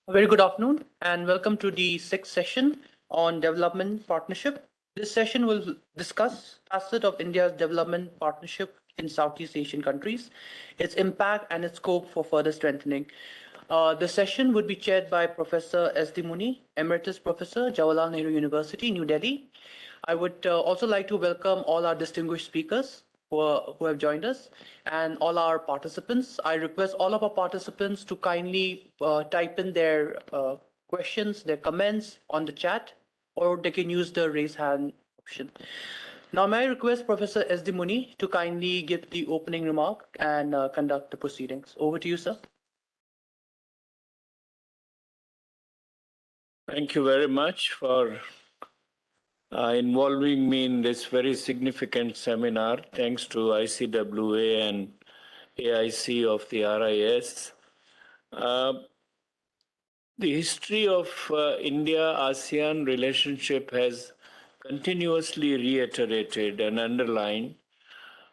A very good afternoon and welcome to the sixth session on development partnership. This session will discuss facet of India's development partnership in Southeast Asian countries, its impact and its scope for further strengthening. The session would be chaired by Professor S.D. Muni, Emeritus Professor, Jawaharlal Nehru University, New Delhi. I would also like to welcome all our distinguished speakers who have joined us and all our participants. I request all of our participants to kindly type in their questions, their comments on the chat, or they can use the raise hand option. Now, may I request Professor S.D. Muni to kindly give the opening remark and conduct the proceedings. Over to you, sir. Thank you very much for involving me in this very significant seminar. Thanks to ICWA and AIC of the RIS. The history of India-ASEAN relationship has continuously reiterated and underlined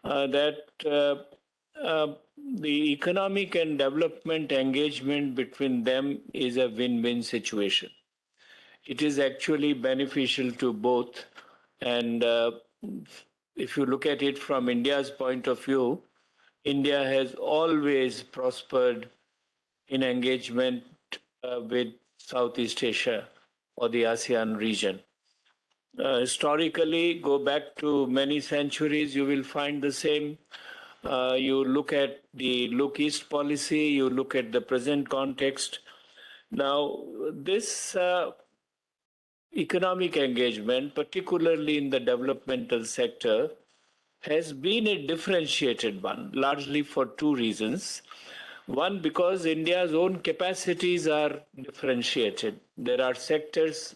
that the economic and development engagement between them is a win-win situation. It is actually beneficial to both. And if you look at it from India's point of view, India has always prospered in engagement with Southeast Asia or the ASEAN region. Historically, go back to many centuries, you will find the same. You look at the Look East policy, you look at the present context. Now, this economic engagement, particularly in the developmental sector, has been a differentiated one, largely for two reasons. One, because India's own capacities are differentiated. There are sectors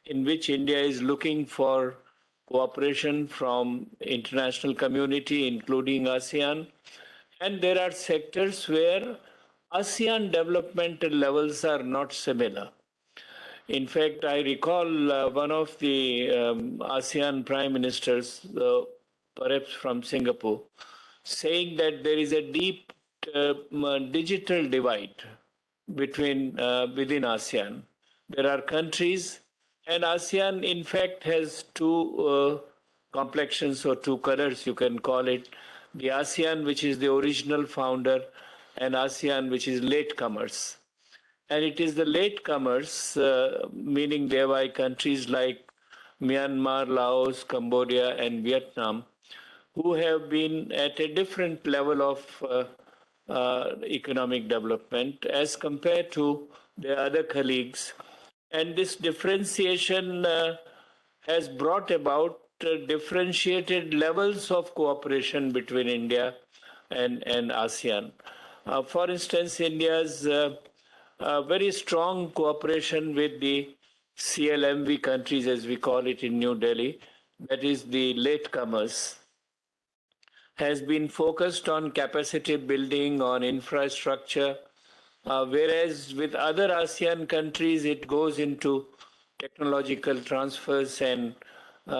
in which India is looking for cooperation from international community, including ASEAN. And there are sectors where ASEAN developmental levels are not similar. In fact, I recall one of the ASEAN prime ministers, perhaps from Singapore, saying that there is a deep digital divide within ASEAN. There are countries, and ASEAN, in fact, has two complexions or two colors, you can call it. The ASEAN, which is the original founder, and ASEAN, which is latecomers. And it is the latecomers, meaning thereby countries like Myanmar, Laos, Cambodia, and Vietnam, who have been at a different level of economic development as compared to their other colleagues. And this differentiation has brought about differentiated levels of cooperation between India and ASEAN. For instance, India's very strong cooperation with the CLMV countries, as we call it in New Delhi, that is the latecomers, has been focused on capacity building, on infrastructure, whereas with other ASEAN countries, it goes into technological transfers and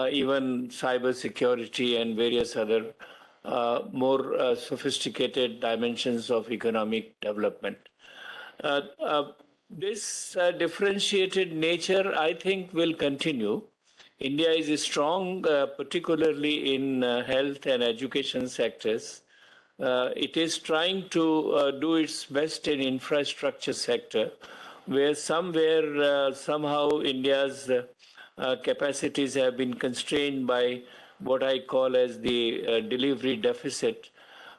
even cyber security and various other more sophisticated dimensions of economic development. This differentiated nature, I think, will continue. India is strong, particularly in health and education sectors. It is trying to do its best in infrastructure sector, where somehow India's capacities have been constrained by what I call as the delivery deficit,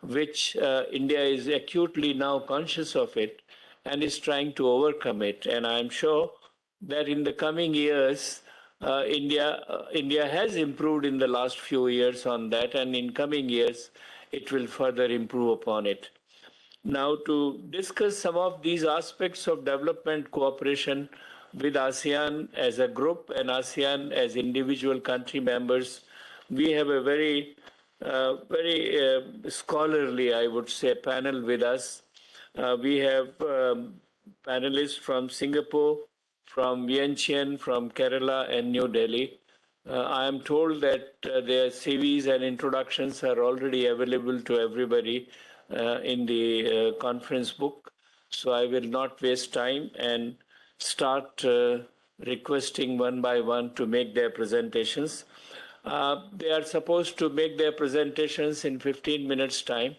which India is acutely now conscious of it and is trying to overcome it. And I'm sure that in the coming years, India has improved in the last few years on that, and in coming years, it will further improve upon it. Now, to discuss some of these aspects of development cooperation with ASEAN as a group and ASEAN as individual country members, we have a very scholarly, I would say, panel with us. We have panelists from Singapore, from Vientiane, from Kerala, and New Delhi. I am told that their CVs and introductions are already available to everybody in the conference book. So I will not waste time and start requesting one by one to make their presentations. They are supposed to make their presentations in 15 minutes time.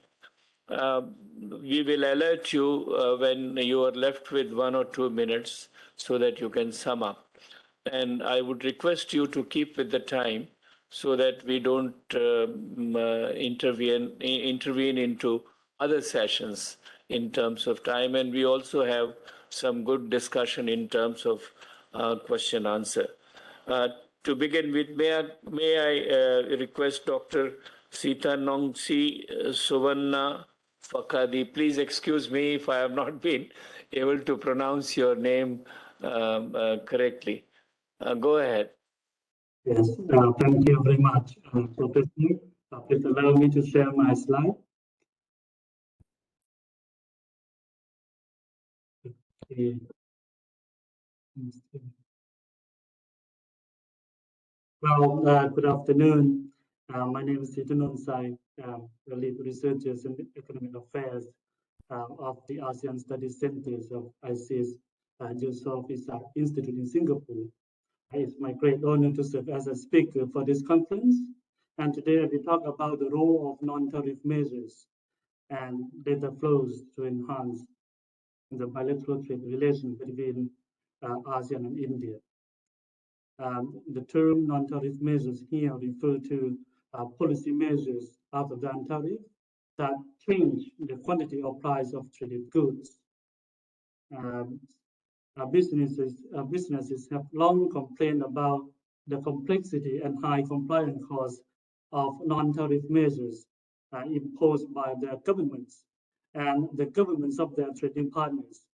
We will alert you when you are left with 1 or 2 minutes so that you can sum up. And I would request you to keep with the time so that we don't intervene into other sessions in terms of time. And we also have some good discussion in terms of question answer. To begin with, may I request Dr. Sithanonxay Suvannaphakdy. Please excuse me if I have not been able to pronounce your name correctly. Go ahead. Yes, thank you very much, Professor. Please allow me to share my slide. Okay. Well, good afternoon. My name is Sithanonxay, the lead researcher in economic affairs of the ASEAN Studies Centers of ISEAS Yusof Ishak Institute in Singapore. It's my great honor to serve as a speaker for this conference. And today we talk about the role of non-tariff measures and data flows to enhance the bilateral trade relations between ASEAN and India. The term non-tariff measures here refer to policy measures other than tariff that change the quantity or price of traded goods. Businesses have long complained about the complexity and high compliance costs of non-tariff measures imposed by their governments and the governments of their trading partners.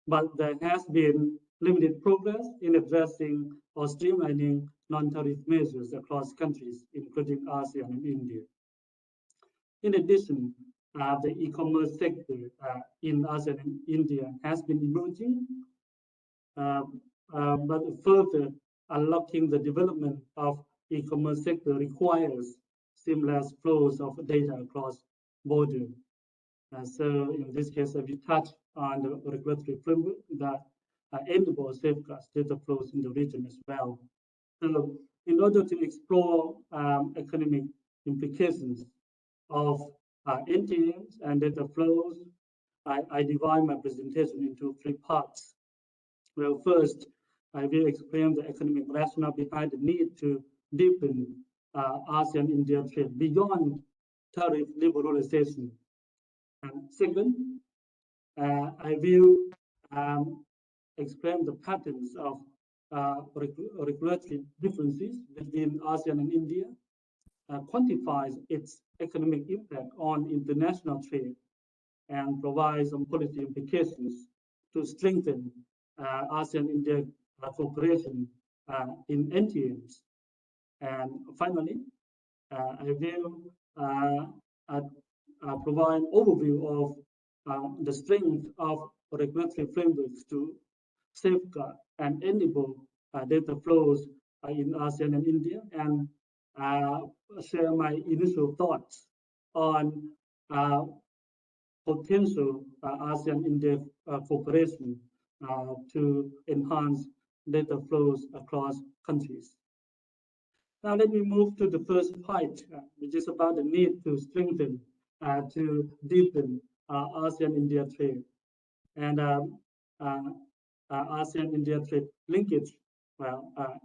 But there has been limited progress in addressing or streamlining non-tariff measures across countries, including ASEAN and India. In addition, the e-commerce sector in ASEAN and India has been emerging, but further unlocking the development of e-commerce sector requires seamless flows of data across borders. So in this case, we touch on the regulatory framework that enables safeguards data flows in the region as well. So in order to explore economic implications of NTMs and data flows, I divide my presentation into 3 parts. Well, first, I will explain the economic rationale behind the need to deepen ASEAN-India trade beyond tariff liberalization. And second, I will explain the patterns of regulatory differences between ASEAN and India, quantifies its economic impact on international trade, and provide some policy implications to strengthen ASEAN-India cooperation in NTMs. And finally, I will provide an overview of the strength of regulatory frameworks to safeguard and enable data flows in ASEAN and India, and share my initial thoughts on potential ASEAN-India cooperation to enhance data flows across countries. Now let me move to the first point, which is about the need to strengthen, to deepen ASEAN-India trade. And ASEAN-India trade linkage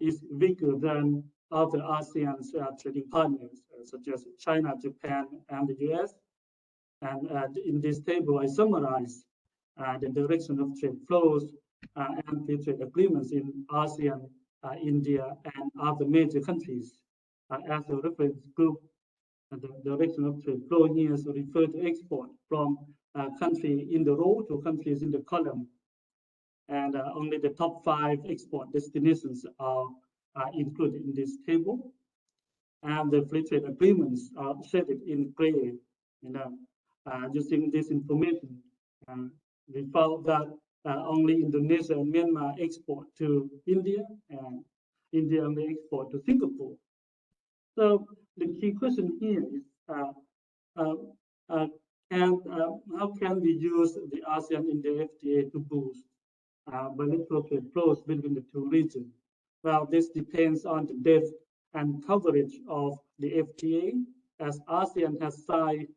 is weaker than other ASEAN's trading partners, such as China, Japan, and the US. And in this table, I summarize the direction of trade flows and free trade agreements in ASEAN, India, and other major countries. As a reference group, the direction of trade flow here is referred to export from country in the row to countries in the column. And only the top 5 export destinations are included in this table. And the free trade agreements are shaded in gray. Using this information, we found that only Indonesia and Myanmar export to India, and India only export to Singapore. So the key question here is how can we use the ASEAN-India FTA to boost bilateral trade flows between the two regions. Well, this depends on the depth and coverage of the FTA, as ASEAN has signed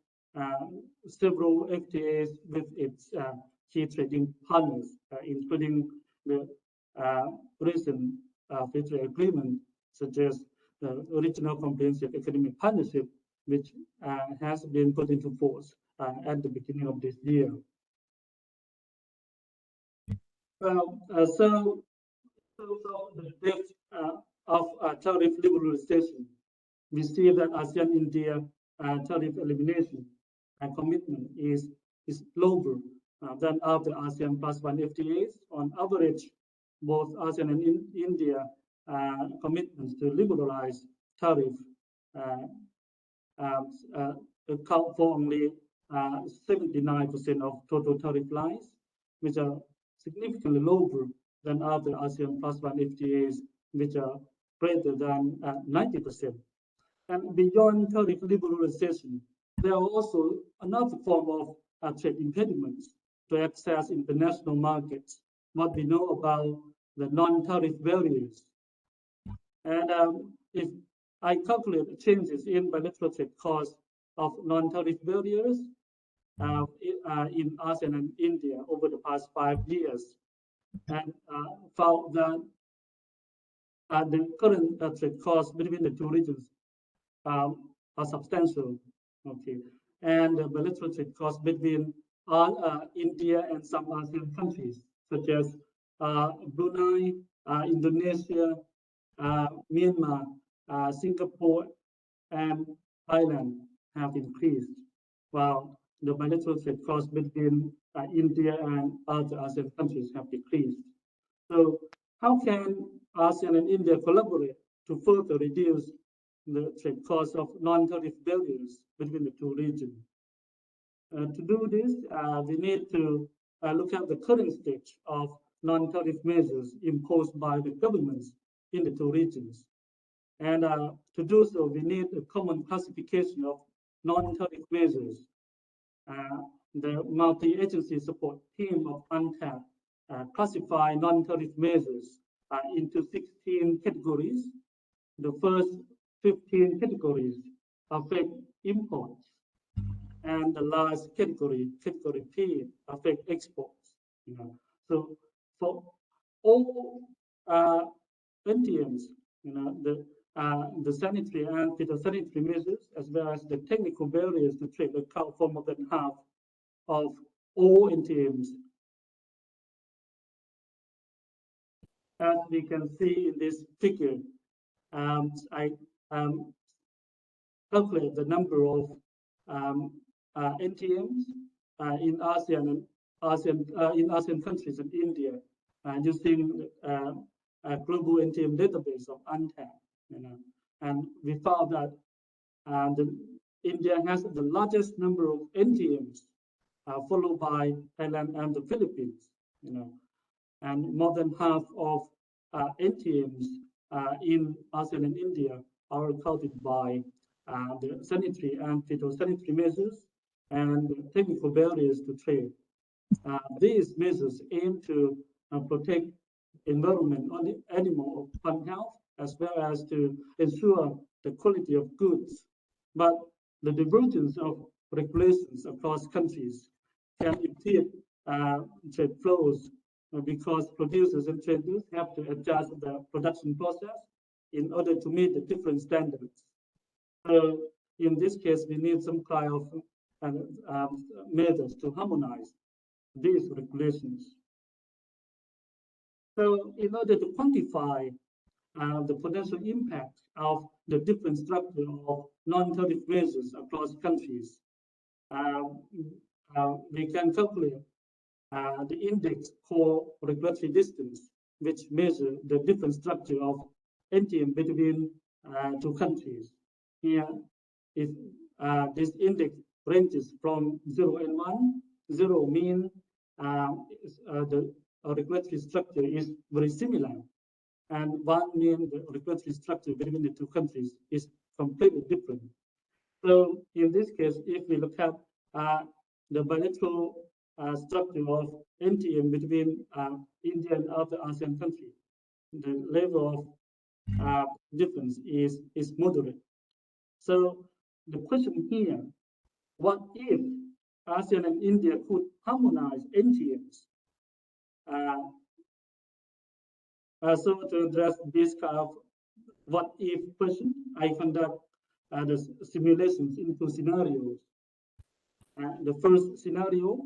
several FTAs with its key trading partners, including the recent free trade agreement, such as the Regional Comprehensive Economic Partnership, which has been put into force at the beginning of this year. Well, so the depth of tariff liberalization, we see that ASEAN-India tariff elimination commitment is lower than other ASEAN +1 FTAs. On average, both ASEAN and India commitments to liberalize tariff account for only 79% of total tariff lines, which are significantly lower than other ASEAN +1 FTAs, which are greater than 90%. And beyond tariff liberalization, there are also another form of trade impediments to access international markets, what we know about the non-tariff barriers. And if I calculate the changes in bilateral trade costs of non-tariff barriers in ASEAN and India over the past 5 years, and found that the current trade costs between the two regions are substantial. Okay, and the bilateral trade costs between India and some ASEAN countries, such as Brunei, Indonesia, Myanmar, Singapore, and Thailand have increased, while the bilateral trade costs between India and other ASEAN countries have decreased. So how can ASEAN and India collaborate to further reduce the trade costs of non-tariff barriers between the two regions? To do this, we need to look at the current stage of non-tariff measures imposed by the governments in the two regions. And to do so, we need a common classification of non-tariff measures. The multi-agency support team of UNTAC classify non-tariff measures into 16 categories. The first 15 categories affect imports, and the last category, category P, affect exports. So for all NTMs, the sanitary and phytosanitary measures, as well as the technical barriers to trade, account for more than half of all NTMs. As we can see in this figure, I calculate the number of NTMs in ASEAN countries and India using a global NTM database of UNTAC. And we found that India has the largest number of NTMs, followed by Thailand and the Philippines. And more than half of NTMs in ASEAN and India are accounted by the sanitary and phytosanitary measures and technical barriers to trade. These measures aim to protect environment, animal, plant health, as well as to ensure the quality of goods. But the divergence of regulations across countries can impede trade flows because producers and traders have to adjust the production process in order to meet the different standards. So in this case, we need some kind of measures to harmonize these regulations. So in order to quantify the potential impact of the different structure of non-tariff measures across countries, we can calculate the index for regulatory distance, which measure the different structure of NTM between two countries. Here, if this index ranges from 0 and 1, 0 means the regulatory structure is very similar, and 1 means the regulatory structure between the two countries is completely different. So in this case, if we look at the bilateral structure of NTM between India and other ASEAN countries. The level of difference is moderate. So the question here, what if ASEAN and India could harmonize NTMs? So to address this kind of what if question, I conduct the simulations into scenarios. The first scenario,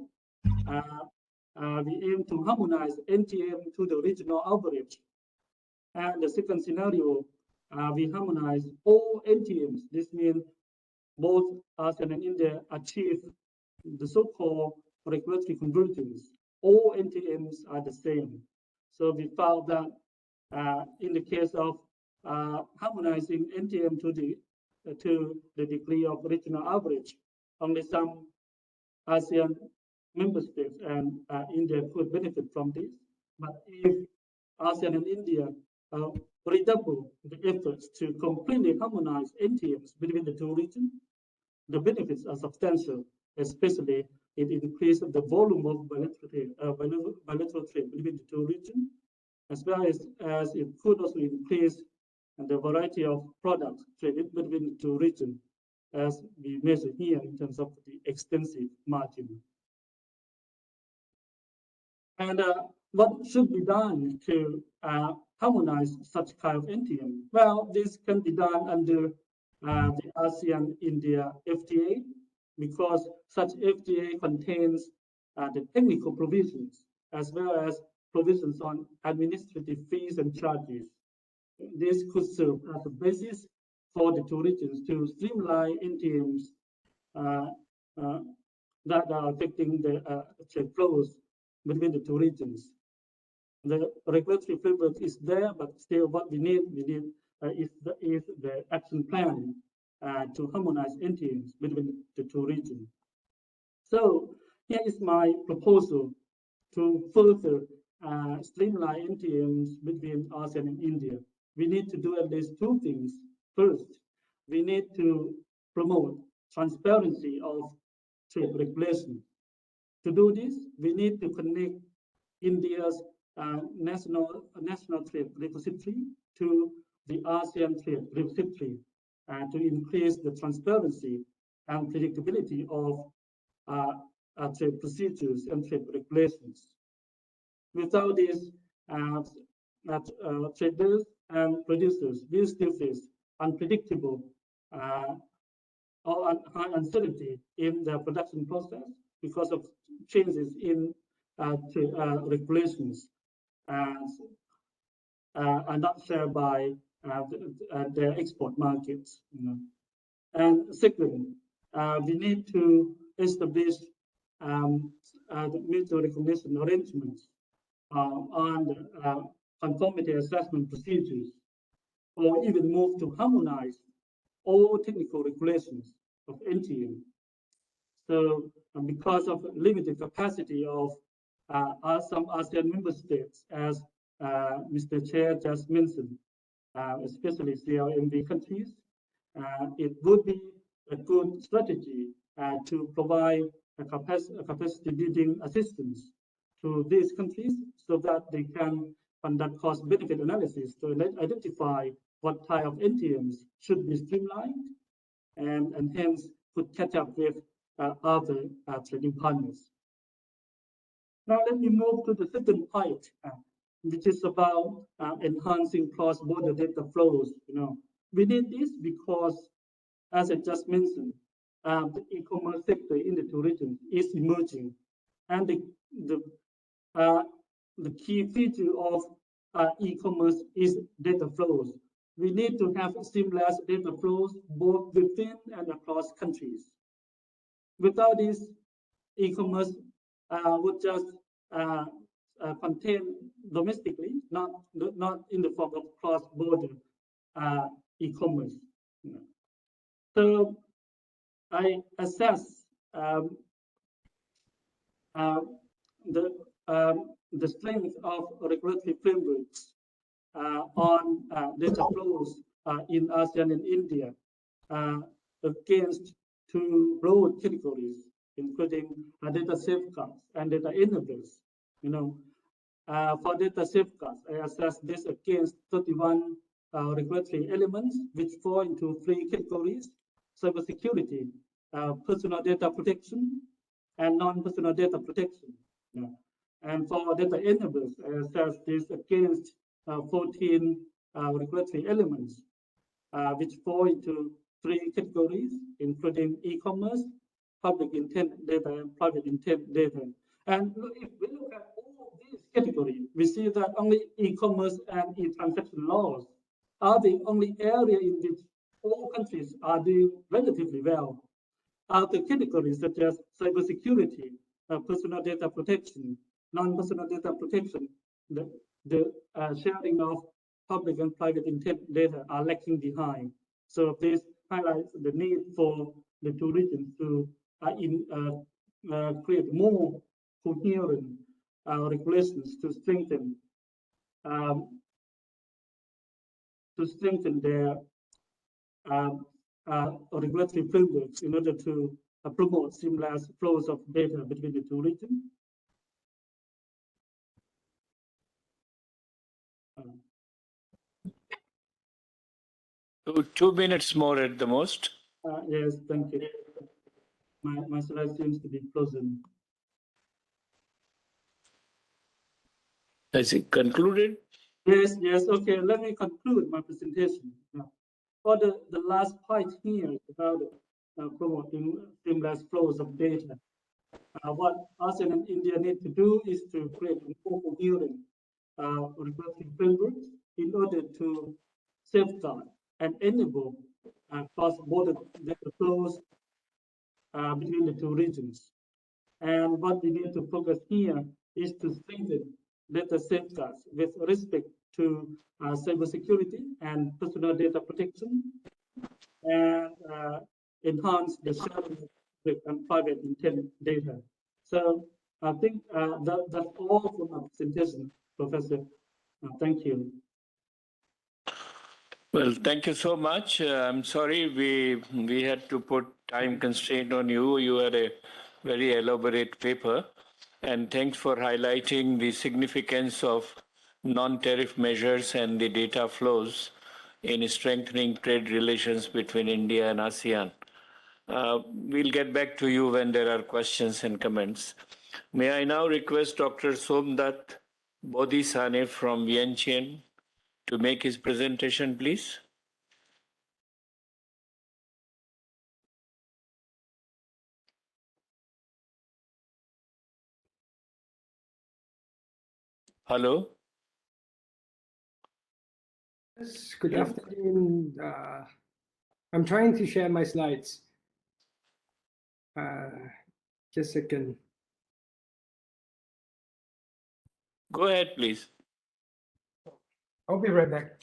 we aim to harmonize NTM to the regional average. And the second scenario, we harmonize all NTMs. This means both ASEAN and India achieve the so-called regulatory convergence. All NTMs are the same. So we found that in the case of harmonizing NTM to the degree of regional average, only some ASEAN member states and India could benefit from this. But if ASEAN and India redouble the efforts to completely harmonize NTMs between the two regions, the benefits are substantial, especially it increases the volume of bilateral trade between the two regions, as well as it could also increase the variety of products traded between the two regions, as we measure here in terms of the extensive margin. And what should be done to harmonize such kind of NTM? Well, this can be done under the ASEAN-India FTA, because such FTA contains the technical provisions as well as provisions on administrative fees and charges. This could serve as a basis for the two regions to streamline NTMs that are affecting the trade flows between the two regions. The regulatory framework is there, but still what we need is the action plan to harmonize NTMs between the two regions. So here is my proposal to further streamline NTMs between ASEAN and India. We need to do at least two things. First, we need to promote transparency of trade regulation. To do this, we need to connect India's national trade repository to the ASEAN trade repository to increase the transparency and predictability of trade procedures and trade regulations. Without this, traders and producers will still face unpredictable or high uncertainty in the production process because of changes in regulations are not shared by their export markets. And second, we need to establish the mutual recognition arrangements on the conformity assessment procedures, or even move to harmonize all technical regulations of NTM. So because of limited capacity of some ASEAN member states, as Mr. Chair just mentioned, especially CLMV countries, it would be a good strategy to provide a capacity building assistance to these countries so that they can conduct cost-benefit analysis to identify what type of NTMs should be streamlined and hence could catch up with other trading partners. Now let me move to the second point, which is about enhancing cross-border data flows. We need this because, as I just mentioned, the e-commerce sector in the two regions is emerging, and the key feature of e-commerce is data flows. We need to have seamless data flows both within and across countries. Without this, e-commerce would just contain domestically, not in the form of cross-border e-commerce. So I assess the strength of regulatory frameworks on data flows in ASEAN and India against two broad categories. including data safeguards and data enablers. For data safeguards, I assess this against 31 regulatory elements, which fall into three categories: cybersecurity, personal data protection, and non-personal data protection. And for data enablers, I assess this against 14 regulatory elements, which fall into three categories, including e-commerce, public intent data, and private intent data. And if we look at all of these categories, we see that only e-commerce and e-transaction laws are the only area in which all countries are doing relatively well. Other categories such as cybersecurity, personal data protection, non-personal data protection, the sharing of public and private intent data are lacking behind. So this highlights the need for the two regions to create more coherent regulations to strengthen their regulatory frameworks in order to promote seamless flows of data between the two regions. Two minutes more at the most. Yes, thank you. My slide seems to be frozen. Has it concluded? Yes, okay, let me conclude my presentation. For the last point here about promoting seamless flows of data. What ASEAN and India need to do is to create a more coherent regulatory frameworks in order to safeguard and enable cross-border data flows between the two regions. And what we need to focus here is to strengthen data safeguards with respect to cybersecurity and personal data protection, and enhance the sharing of public and private intent data. So I think that's all for my presentation, Professor. Thank you. Well, thank you so much. I'm sorry we had to put time constraint on you. You had a very elaborate paper, and thanks for highlighting the significance of non-tariff measures and the data flows in strengthening trade relations between India and ASEAN. We'll get back to you when there are questions and comments. May I now request Dr. Somdeth Bodhisane from Vientiane to make his presentation, please. Hello. Yes, good afternoon. I'm trying to share my slides. Just a second. Go ahead, please. I'll be right back.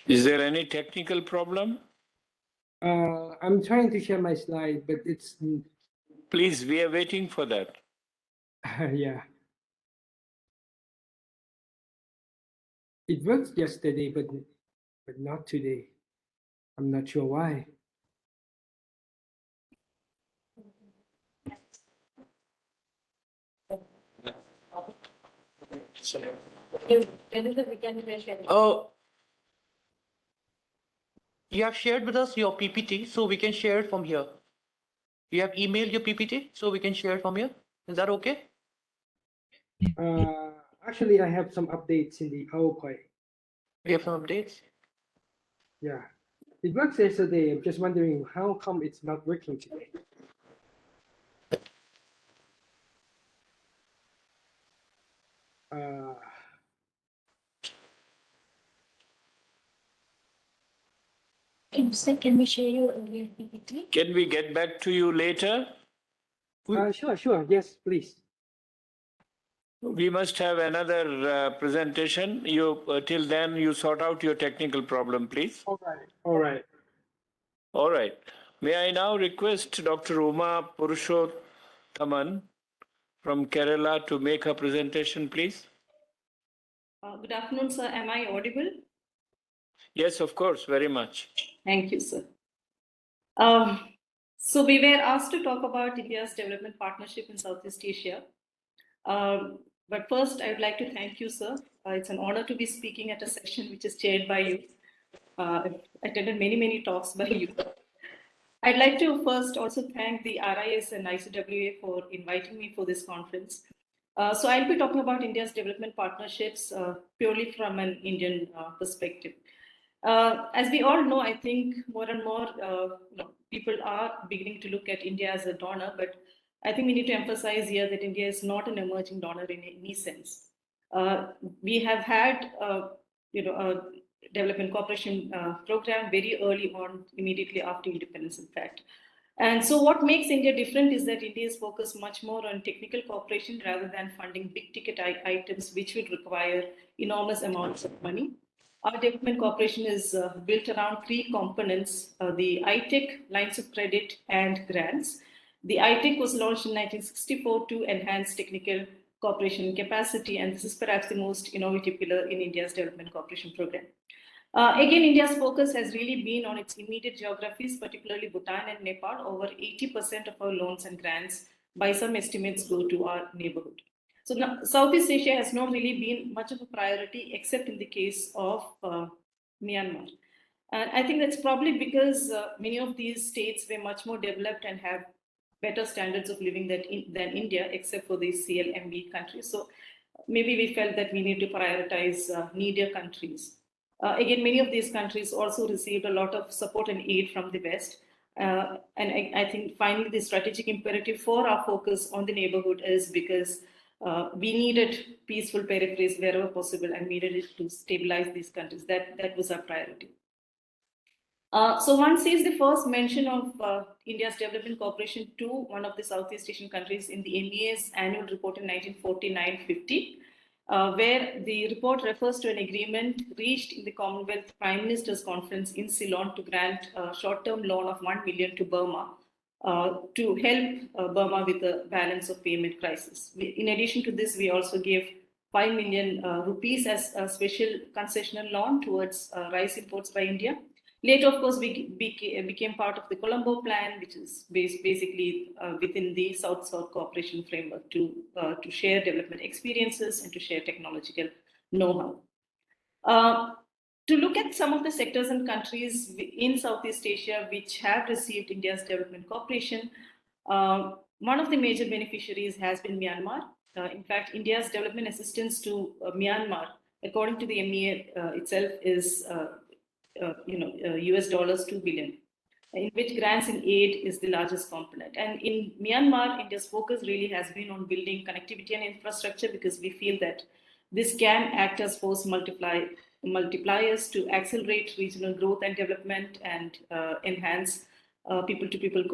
Is there any technical problem? I'm trying to share my slide, but it's Please, we are waiting for that. yeah. It worked yesterday, but not today. I'm not sure why. Oh, you have shared with us your PPT, so we can share it from here. You have emailed your PPT, so we can share it from here. Is that okay? Actually, I have some updates in the PowerPoint. We have some updates. Yeah. It worked yesterday. I'm just wondering how come it's not working today. Can we share your earlier PPT? Can we get back to you later? Sure. Yes, please. We must have another presentation. Till then, you sort out your technical problem, please. All right. All right. May I now request Dr. Uma Purushothaman from Kerala to make her presentation, please? Good afternoon, sir. Am I audible? Yes, of course, very much. Thank you, sir. So we were asked to talk about India's development partnership in Southeast Asia. But first, I would like to thank you, sir. It's an honor to be speaking at a session which is chaired by you. I've attended many talks by you. I'd like to first also thank the RIS and ICWA for inviting me for this conference. So I'll be talking about India's development partnerships purely from an Indian perspective. As we all know, I think more and more people are beginning to look at India as a donor, but I think we need to emphasize here that India is not an emerging donor in any sense. We have had a development cooperation program very early on, immediately after independence, in fact. And so what makes India different is that India is focused much more on technical cooperation rather than funding big ticket items, which would require enormous amounts of money. Our development cooperation is built around three components, the ITEC, lines of credit, and grants. The ITEC was launched in 1964 to enhance technical cooperation capacity, and this is perhaps the most innovative pillar in India's development cooperation program. Again, India's focus has really been on its immediate geographies, particularly Bhutan and Nepal. Over 80% of our loans and grants, by some estimates, go to our neighborhood. So now, Southeast Asia has not really been much of a priority, except in the case of Myanmar. And I think that's probably because many of these states were much more developed and have better standards of living than India, except for the CLMV countries. So maybe we felt that we need to prioritize needier countries. Again, many of these countries also received a lot of support and aid from the West. And I think finally the strategic imperative for our focus on the neighborhood is because we needed peaceful peripheries wherever possible and we needed to stabilize these countries. That was our priority. So one sees the first mention of India's development cooperation to one of the Southeast Asian countries in the MEA's annual report in 1949-50. Where the report refers to an agreement reached in the Commonwealth Prime Minister's Conference in Ceylon to grant a short-term loan of 1 million to Burma to help Burma with the balance of payment crisis. In addition to this, we also gave 5 million rupees as a special concessional loan towards rice imports by India. Later, of course, we became part of the Colombo Plan, which is basically within the South-South cooperation framework to share development experiences and to share technological know-how. To look at some of the sectors and countries in Southeast Asia which have received India's development cooperation, one of the major beneficiaries has been Myanmar. In fact, India's development assistance to Myanmar, according to the MEA itself, is US dollars 2 billion, in which grants and aid is the largest component. And in Myanmar, India's focus really has been on building connectivity and infrastructure because we feel that this can act as force multipliers to accelerate regional growth and development and enhance people-to-people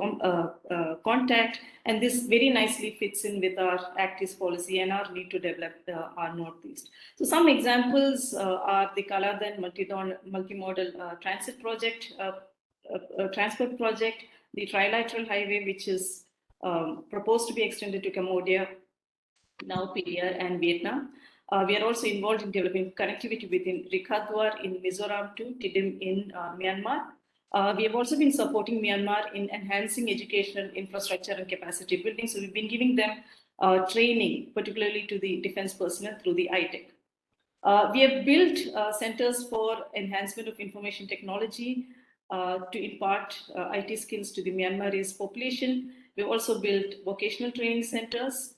contact. And this very nicely fits in with our Act East policy and our need to develop our Northeast. So some examples are the Kaladan multimodal transit project, transport project, the trilateral highway, which is proposed to be extended to Cambodia, now PDR, and Vietnam. We are also involved in developing connectivity within Rikadwar in Mizoram to Tidim in Myanmar. We have also been supporting Myanmar in enhancing educational infrastructure and capacity building. So we've been giving them training, particularly to the defense personnel through the ITEC. We have built centers for enhancement of information technology to impart IT skills to the Myanmarese population. We've also built vocational training centers.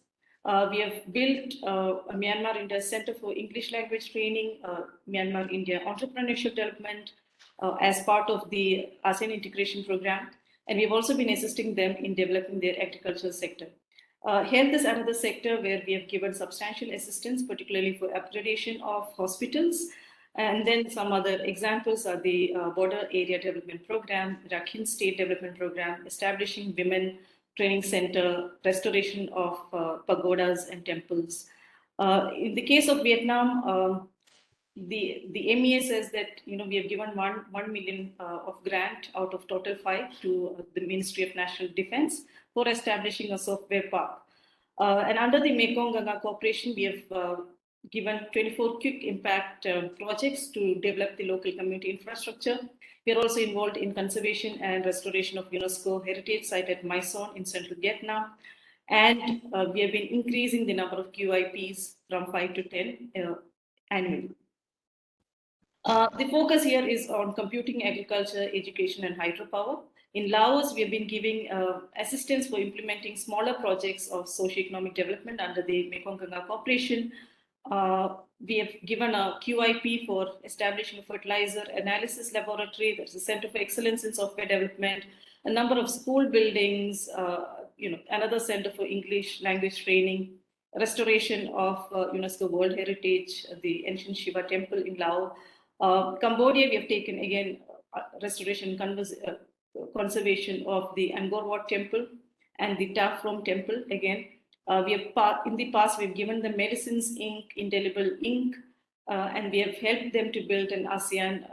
We have built a Myanmar-India Center for English Language Training, Myanmar-India Entrepreneurship Development. as part of the ASEAN integration program. And we've also been assisting them in developing their agricultural sector. Health is another sector where we have given substantial assistance, particularly for upgradation of hospitals. And then some other examples are the Border Area Development Program, Rakhine State Development Program, establishing Women Training Center, restoration of pagodas and temples. In the case of Vietnam, the MEA says that we have given 1 million of grant out of total 5 to the Ministry of National Defense for establishing a software park. And under the Mekong Ganga Cooperation, we have given 24 quick impact projects to develop the local community infrastructure. We are also involved in conservation and restoration of UNESCO heritage site at Mai Son in central Vietnam. And we have been increasing the number of QIPs from 5 to 10 annually. The focus here is on computing, agriculture, education, and hydropower. In Laos, we have been giving assistance for implementing smaller projects of socio-economic development under the Mekong Ganga Cooperation. We have given a QIP for establishing a fertilizer analysis laboratory. There's a Center for Excellence in Software Development, a number of school buildings, another Center for English Language Training, restoration of UNESCO World Heritage, the ancient Shiva Temple in Laos. Cambodia, we have taken again restoration conservation of the Angkor Wat Temple and the Ta Prohm Temple again. We have in the past we've given them medicines ink, indelible ink, and we have helped them to build an ASEAN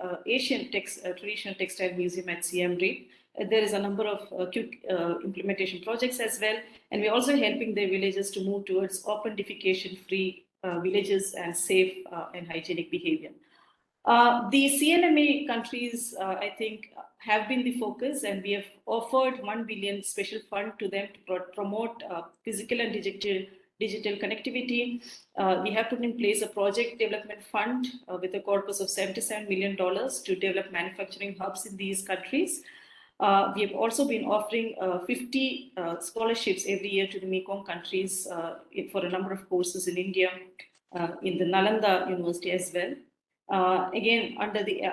traditional textile museum at Siem Reap. There is a number of quick implementation projects as well, and we're also helping the villages to move towards open defecation-free villages and safe and hygienic behavior. The CNMA countries, I think, have been the focus, and we have offered 1 billion special fund to them to promote physical and digital connectivity. We have put in place a project development fund with a corpus of $77 million to develop manufacturing hubs in these countries. We have also been offering 50 scholarships every year to the Mekong countries for a number of courses in India, in the Nalanda University as well. Again, under the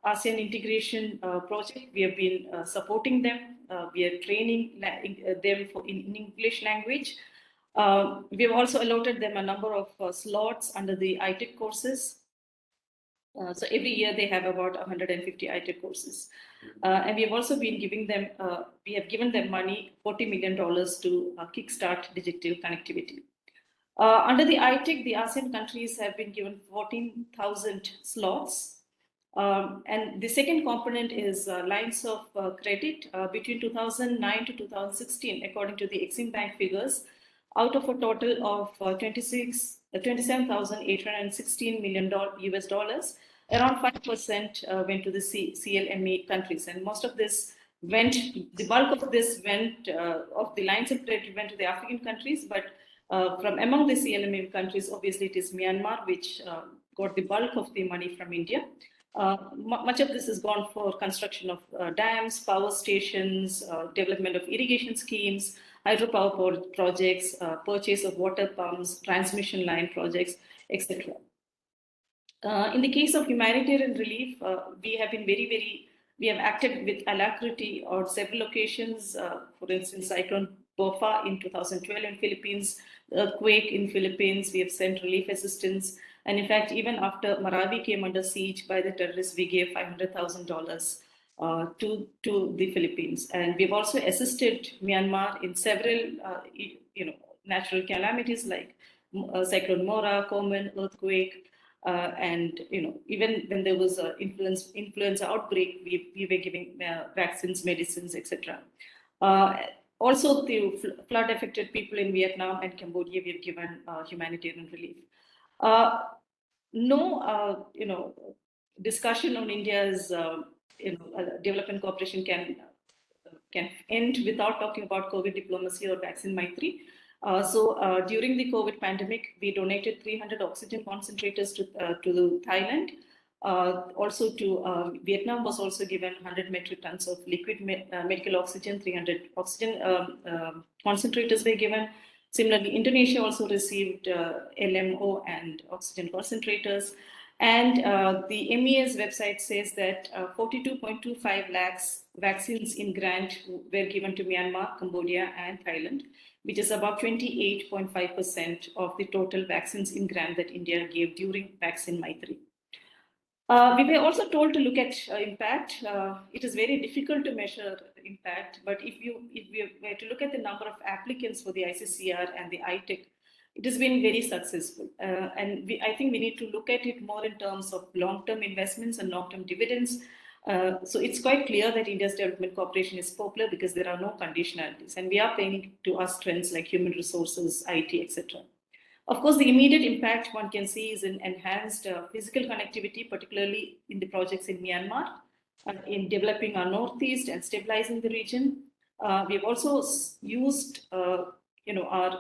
ASEAN integration project, we have been supporting them. We are training them in English language. We have also allotted them a number of slots under the ITEC courses. So every year they have about 150 ITEC courses. And we have also been giving them, we have given them money, $40 million to kickstart digital connectivity. Under the ITEC, the ASEAN countries have been given 14,000 slots. And the second component is lines of credit between 2009 to 2016, according to the Exim Bank figures, out of a total of $27,816 million US dollars, around 5% went to the CLME countries. And most of this went, the bulk of this went, of the lines of credit went to the African countries, but from among the CLMA countries, obviously it is Myanmar, which got the bulk of the money from India. Much of this has gone for construction of dams, power stations, development of irrigation schemes, hydropower projects, purchase of water pumps, transmission line projects, etc. In the case of humanitarian relief, we have been we have acted with alacrity on several occasions. For instance, Cyclone Bofa in 2012 in Philippines, earthquake in Philippines, we have sent relief assistance. And in fact, even after Marawi came under siege by the terrorists, we gave $500,000 to the Philippines. And we've also assisted Myanmar in several natural calamities like Cyclone Mora, Common, earthquake, and even when there was an influenza outbreak, we were giving vaccines, medicines, etc. Also, to flood-affected people in Vietnam and Cambodia, we have given humanitarian relief. No, discussion on India's development cooperation can end without talking about COVID diplomacy or vaccine Maitri. So during the COVID pandemic, we donated 300 oxygen concentrators to Thailand. Also to Vietnam was also given 100 metric tons of liquid medical oxygen, 300 oxygen concentrators were given. Similarly, Indonesia also received LMO and oxygen concentrators. And the MEA's website says that 42.25 lakhs vaccines in grant were given to Myanmar, Cambodia, and Thailand, which is about 28.5% of the total vaccines in grant that India gave during Vaccine Maitri. We were also told to look at impact. It is very difficult to measure impact, but if we were to look at the number of applicants for the ICCR and the ITEC, it has been very successful. And I think we need to look at it more in terms of long-term investments and long-term dividends. So it's quite clear that India's development cooperation is popular because there are no conditionalities, and we are playing to our strengths like human resources, IT, etc. Of course, the immediate impact one can see is in enhanced physical connectivity, particularly in the projects in Myanmar, in developing our northeast and stabilizing the region. We've also used our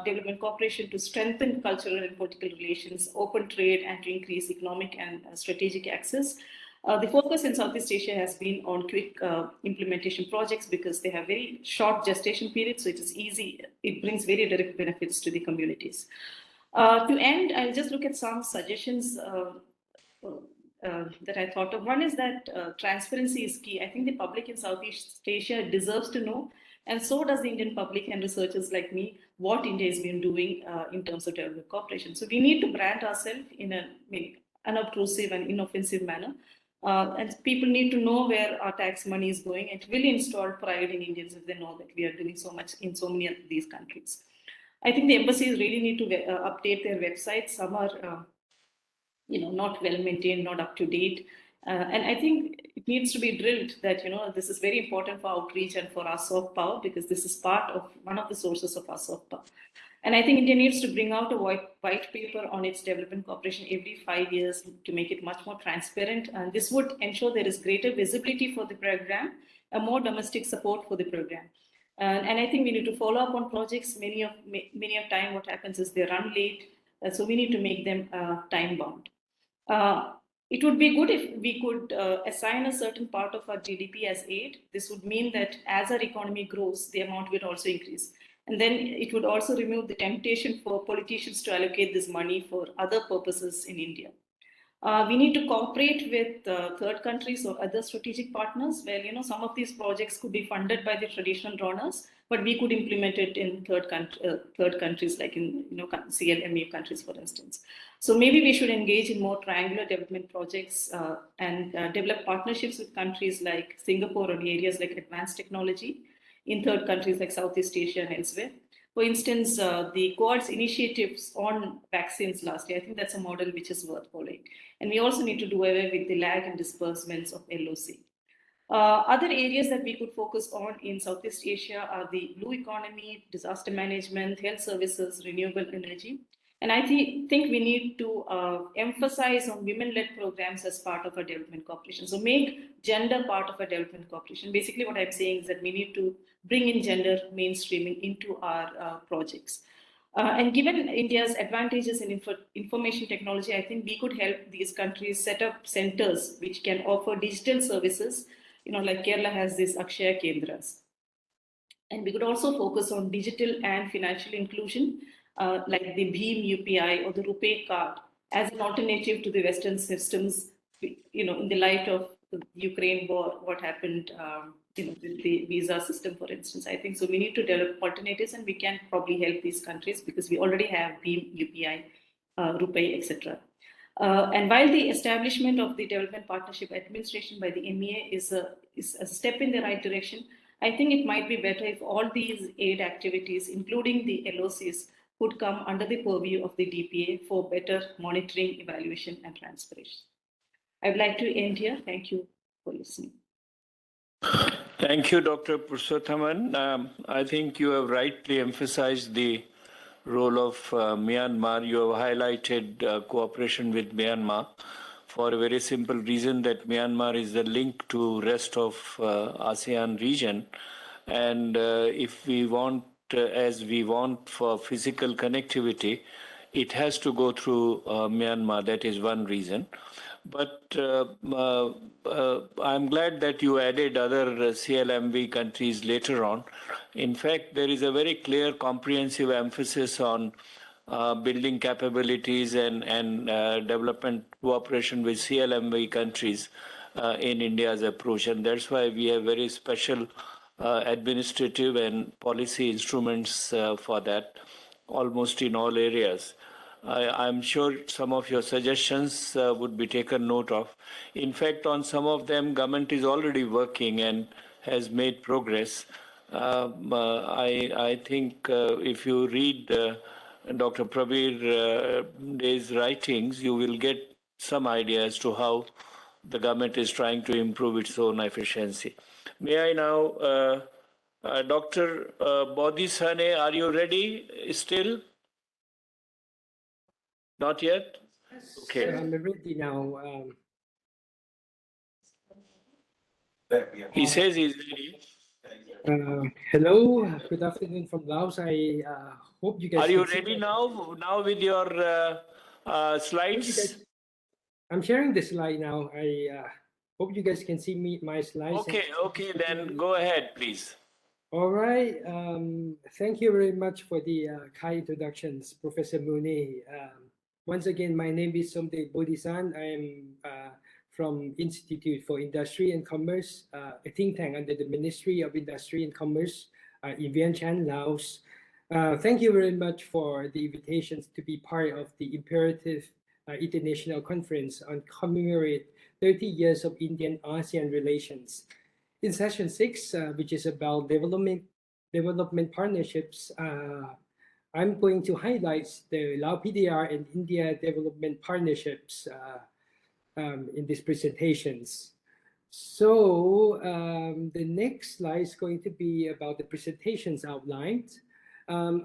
development cooperation to strengthen cultural and political relations, open trade, and to increase economic and strategic access. The focus in Southeast Asia has been on quick implementation projects because they have very short gestation periods, so it is easy. It brings very direct benefits to the communities. To end, I'll just look at some suggestions that I thought of. One is that transparency is key. I think the public in Southeast Asia deserves to know, and so does the Indian public and researchers like me, what India has been doing in terms of development cooperation. So we need to brand ourselves in an unobtrusive and inoffensive manner. And people need to know where our tax money is going. It will install pride in Indians if they know that we are doing so much in so many of these countries. I think the embassies really need to update their websites. Some are, not well maintained, not up to date. And I think it needs to be drilled that, this is very important for outreach and for our soft power, because this is part of one of the sources of our soft power. And I think India needs to bring out a white paper on its development cooperation every 5 years to make it much more transparent. And this would ensure there is greater visibility for the program, a more domestic support for the program. And I think we need to follow up on projects. Many of time, what happens is they run late. So we need to make them time bound. It would be good if we could assign a certain part of our GDP as aid. This would mean that as our economy grows, the amount will also increase. And then it would also remove the temptation for politicians to allocate this money for other purposes in India. We need to cooperate with third countries or other strategic partners where, some of these projects could be funded by the traditional donors, but we could implement it in third countries like in, CLMU countries, for instance. So maybe we should engage in more triangular development projects and develop partnerships with countries like Singapore on areas like advanced technology in third countries like Southeast Asia and elsewhere. For instance, the Quad's initiatives on vaccines last year, I think that's a model which is worth following. And we also need to do away with the lag in disbursements of LOC. Other areas that we could focus on in Southeast Asia are the blue economy, disaster management, health services, renewable energy. And I think we need to emphasize on women-led programs as part of our development cooperation. So make gender part of our development cooperation. Basically, what I'm saying is that we need to bring in gender mainstreaming into our projects. And given India's advantages in information technology, I think we could help these countries set up centers which can offer digital services, like Kerala has these Akshaya Kendras. And we could also focus on digital and financial inclusion, like the Bheem UPI or the RuPay card as an alternative to the Western systems, in the light of the Ukraine war, what happened, with the visa system, for instance. I think so we need to develop alternatives, and we can probably help these countries because we already have Bheem UPI, RuPay, etc. And while the establishment of the Development Partnership Administration by the MEA is a step in the right direction, I think it might be better if all these aid activities, including the LOCs, would come under the purview of the DPA for better monitoring, evaluation, and transparency. I would like to end here. Thank you for listening. Thank you, Dr. Purushothaman. I think you have rightly emphasized the role of Myanmar. You have highlighted cooperation with Myanmar for a very simple reason that Myanmar is the link to rest of ASEAN region. And if we want, as we want for physical connectivity, it has to go through Myanmar. That is one reason. But I'm glad that you added other CLMV countries later on. In fact, there is a very clear, comprehensive emphasis on building capabilities and development cooperation with CLMV countries in India's approach. And that's why we have very special administrative and policy instruments for that, almost in all areas. I'm sure some of your suggestions would be taken note of. In fact, on some of them, government is already working and has made progress. I think if you read Dr. Prabir Dey's writings, you will get some idea as to how the government is trying to improve its own efficiency. May I now, Dr. Bodhisane, are you ready still? Not yet? Okay. I'm ready now. He says he's ready. Hello, good afternoon from Laos. I hope you guys Are you can see ready my- now? Now with your slides? I'm sharing the slide now. I hope you guys can see my slides. Okay, okay, then go ahead, please. All right. Thank you very much for the kind introductions, Professor Muni. Once again, my name is Somdeth Bodhisane. I am from Institute for Industry and Commerce, a think tank under the Ministry of Industry and Commerce in Vientiane, Laos. Thank you very much for the invitations to be part of the Imperative International Conference on Commemorate 30 years of Indian-ASEAN relations. In session 6, which is about development partnerships, I'm going to highlight the Lao PDR and India development partnerships in these presentations. So the next slide is going to be about the presentations outlined.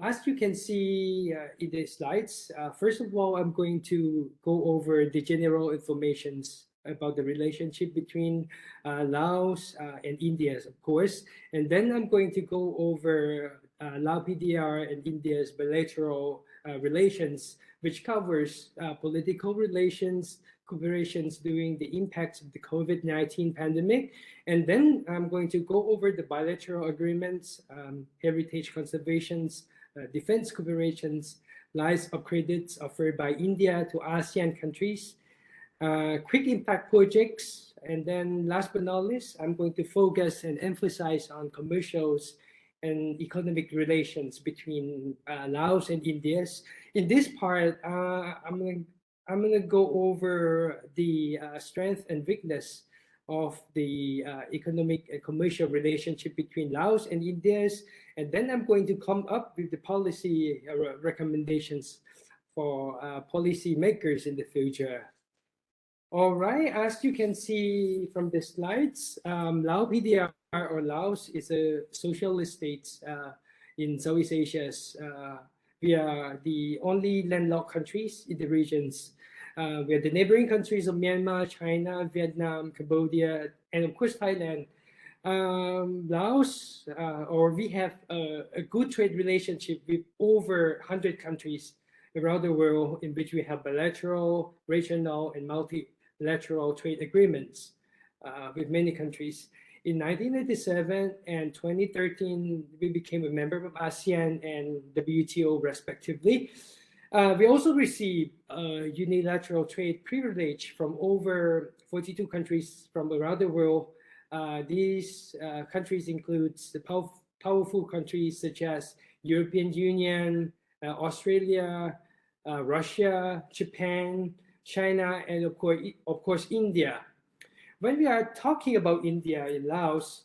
As you can see in the slides, first of all, I'm going to go over the general informations about the relationship between Laos and India, of course. And then I'm going to go over Lao PDR and India's bilateral relations, which covers political relations, cooperations during the impacts of the COVID-19 pandemic. And then I'm going to go over the bilateral agreements, heritage conservations, defense cooperations, lines of credits offered by India to ASEAN countries, quick impact projects, and then last but not least, I'm going to focus and emphasize on commercials and economic relations between Laos and India. In this part, I'm going to go over the strength and weakness of the economic and commercial relationship between Laos and India, and then I'm going to come up with the policy recommendations for policy makers in the future. All right, as you can see from the slides, Lao PDR or Laos is a socialist state in Southeast Asia. We are the only landlocked countries in the regions. We are the neighboring countries of Myanmar, China, Vietnam, Cambodia, and of course Thailand. Laos, or we have a good trade relationship with over 100 countries around the world, in which we have bilateral, regional, and multilateral trade agreements with many countries. In 1997 and 2013, we became a member of ASEAN and WTO respectively. We also received unilateral trade privilege from over 42 countries from around the world. These countries include the powerful countries such as European Union, Australia, Russia, Japan, China, and of course India. When we are talking about India in Laos,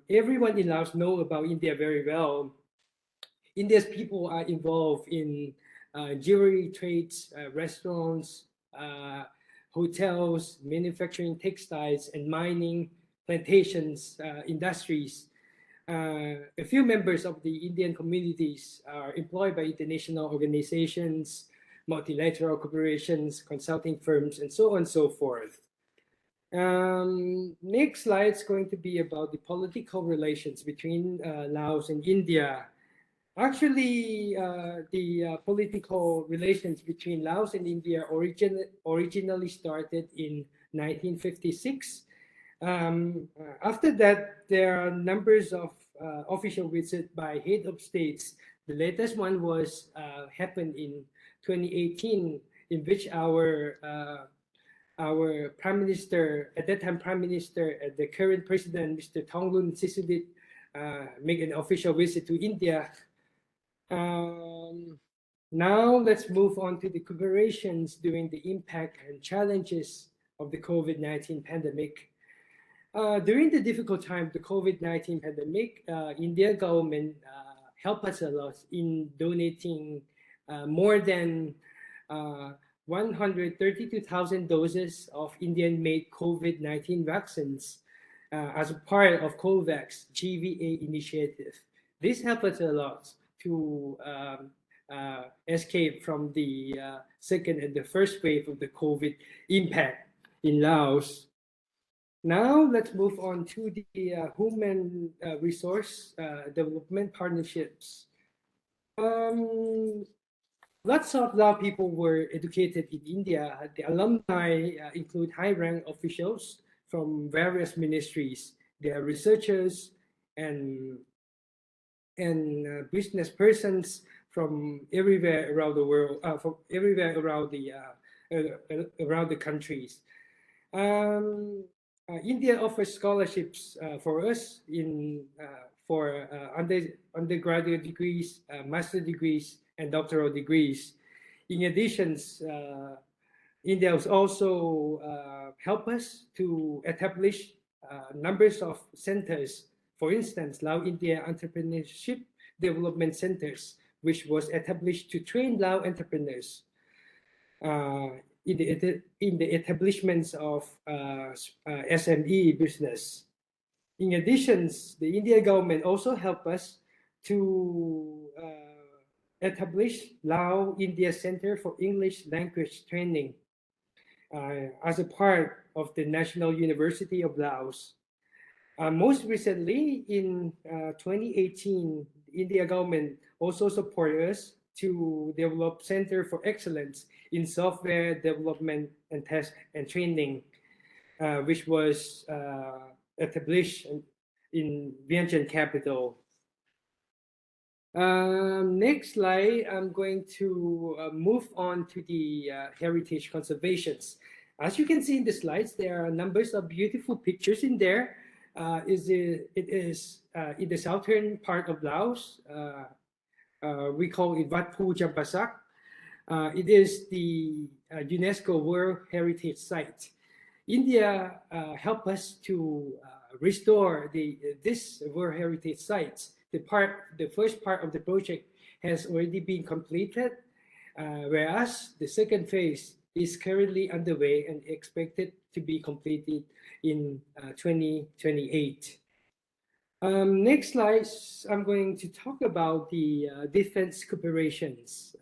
everyone in Laos knows about India very well. India's people are involved in jewelry trades, restaurants, hotels, manufacturing, textiles, and mining, plantations, industries. A few members of the Indian communities are employed by international organizations, multilateral corporations, consulting firms, and so on and so forth. Next slide is going to be about the political relations between Laos and India. Actually, the political relations between Laos and India originally started in 1956. After that, there are numbers of official visits by head of states The latest one was happened in 2018, in which our Prime Minister, at that time Prime Minister, the current President, Mr. Thongloun Sisoulith, make an official visit to India. Now let's move on to the cooperations during the impact and challenges of the COVID-19 pandemic. During the difficult time of the COVID-19 pandemic, India government helped us a lot in donating more than 132,000 doses of Indian-made COVID-19 vaccines as a part of COVAX GVA initiative. This helped us a lot to escape from the second and the first wave of the COVID impact in Laos. Now let's move on to the human resource development partnerships. Lots of Lao people were educated in India. The alumni include high-rank officials from various ministries. They are researchers and business persons from everywhere around the world, from everywhere around the countries. India offers scholarships for us for undergraduate degrees, master degrees, and doctoral degrees. In addition, India has also helped us to establish numbers of centers. For instance, Lao India Entrepreneurship Development Centers, which was established to train Lao entrepreneurs in the establishments of SME business. In addition, the India government also helped us to establish Lao India Center for English Language Training as a part of the National University of Laos. Most recently, in 2018, the India government also supported us to develop Center for Excellence in Software Development and Test and Training, which was established in Vientiane capital. Next slide, I'm going to move on to the heritage conservations. As you can see in the slides, there are numbers of beautiful pictures in there. It is in the southern part of Laos. We call it Wat Phu Champasak. It is the UNESCO World Heritage Site. India helped us to restore this World Heritage Sites. The first part of the project has already been completed, whereas the second phase is currently underway and expected to be completed in 2028. Next slide, I'm going to talk about the defense cooperations.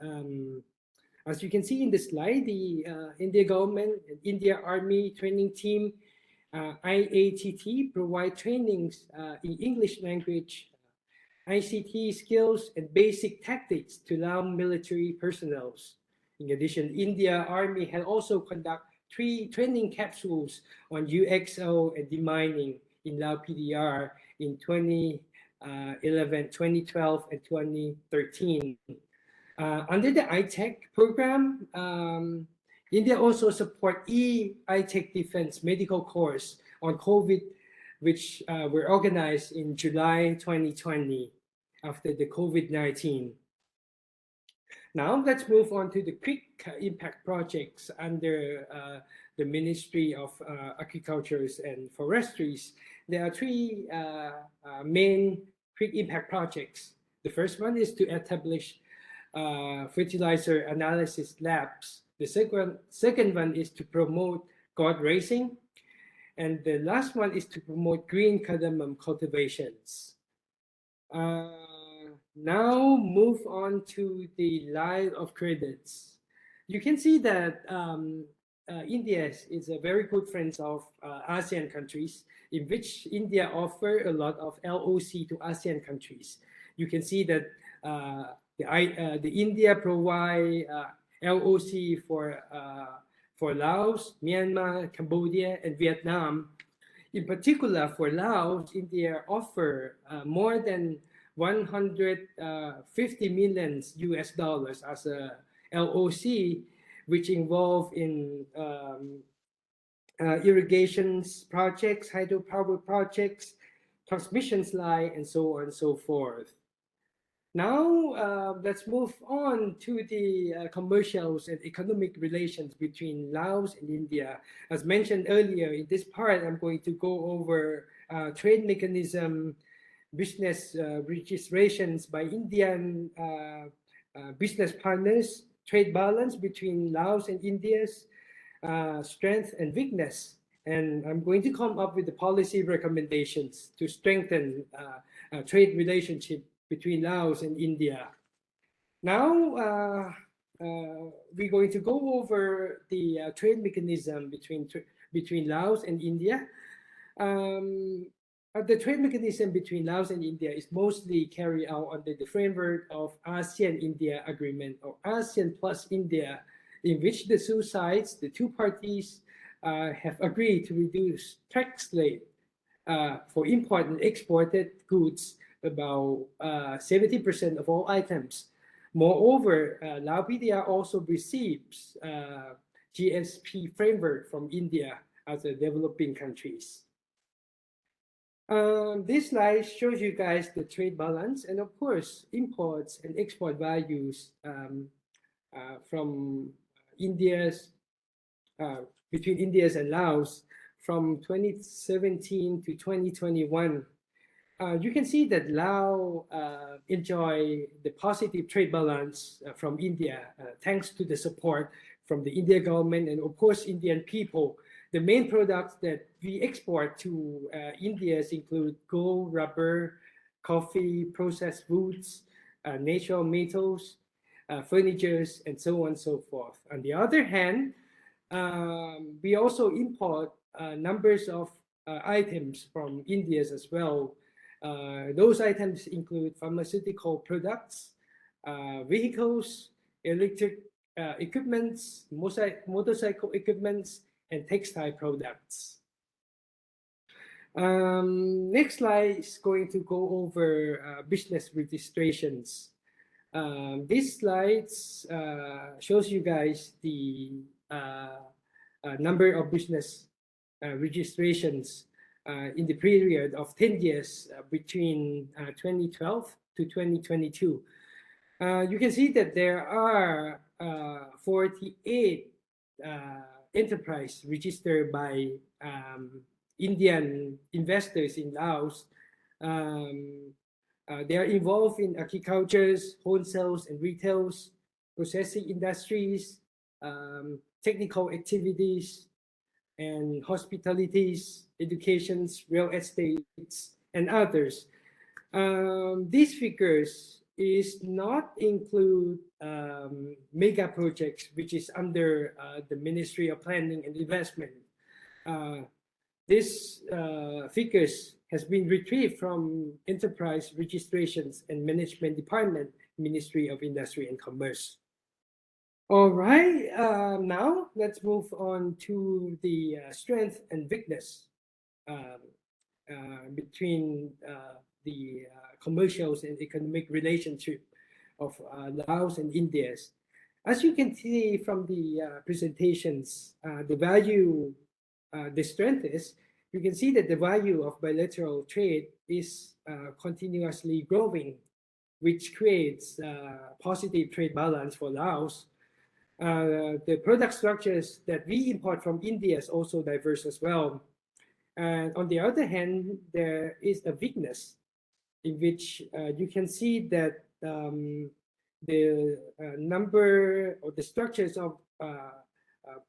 As you can see in the slide, the India government and India Army Training Team, IATT, provide trainings in English language, ICT skills, and basic tactics to Lao military personnel. In addition, India Army had also conducted 3 training capsules on UXO and demining in Lao PDR in 2011, 2012, and 2013. Under the ITEC program, India also support ITEC Defense Medical Course on COVID, which were organized in July 2020 after the COVID-19. Now let's move on to the quick impact projects under the Ministry of Agriculture and Forestries. There are 3 main quick impact projects. The first one is to establish fertilizer analysis labs. The second one is to promote goat racing. And the last one is to promote green cardamom cultivations. Now move on to the line of credits. You can see that India is a very good friend of ASEAN countries, in which India offer a lot of LOC to ASEAN countries. You can see that the India provide LOC for Laos, Myanmar, Cambodia, and Vietnam. In particular, for Laos, India offer more than 150 million US dollars as a LOC, which involve in irrigations projects, hydropower projects, transmissions line, and so on and so forth. Now, let's move on to the commercials and economic relations between Laos and India. As mentioned earlier, in this part, I'm going to go over trade mechanism, business registrations by Indian business partners, trade balance between Laos and India's strength and weakness. And I'm going to come up with the policy recommendations to strengthen trade relationship between Laos and India. Now, we're going to go over the trade mechanism between Laos and India. The trade mechanism between Laos and India is mostly carried out under the framework of ASEAN-India Agreement, or ASEAN plus India, in which the two sides, the two parties, have agreed to reduce tax rate for import and exported goods about 70% of all items. Moreover, Laos also receives GSP framework from India as a developing countries. This slide shows you guys the trade balance and, of course, imports and export values from between India's and Laos from 2017 to 2021. You can see that Laos enjoy the positive trade balance from India, thanks to the support from the Indian government and, of course, Indian people. The main products that we export to India include gold, rubber, coffee, processed foods, natural metals, furnitures, and so on and so forth. On the other hand, we also import numbers of items from India as well. Those items include pharmaceutical products, vehicles, electric equipments, motorcycle equipments, and textile products. Next slide is going to go over business registrations. This slide shows you guys the number of business registrations in the period of 10 years between 2012 to 2022. You can see that there are 48 enterprise registered by Indian investors in Laos. They are involved in agricultures, wholesales and retails, processing industries, technical activities, and hospitalities, educations, real estates, and others. These figures is not include mega projects, which is under the Ministry of Planning and Investment. This figures has been retrieved from Enterprise Registrations and Management Department, Ministry of Industry and Commerce. All right, now let's move on to the strength and weakness between the commercials and economic relationship of Laos and India. As you can see from the presentations, the value, the strength is, you can see that the value of bilateral trade is continuously growing, which creates positive trade balance for Laos. The product structures that we import from India is also diverse as well. And on the other hand, there is a weakness in which you can see that the number or the structures of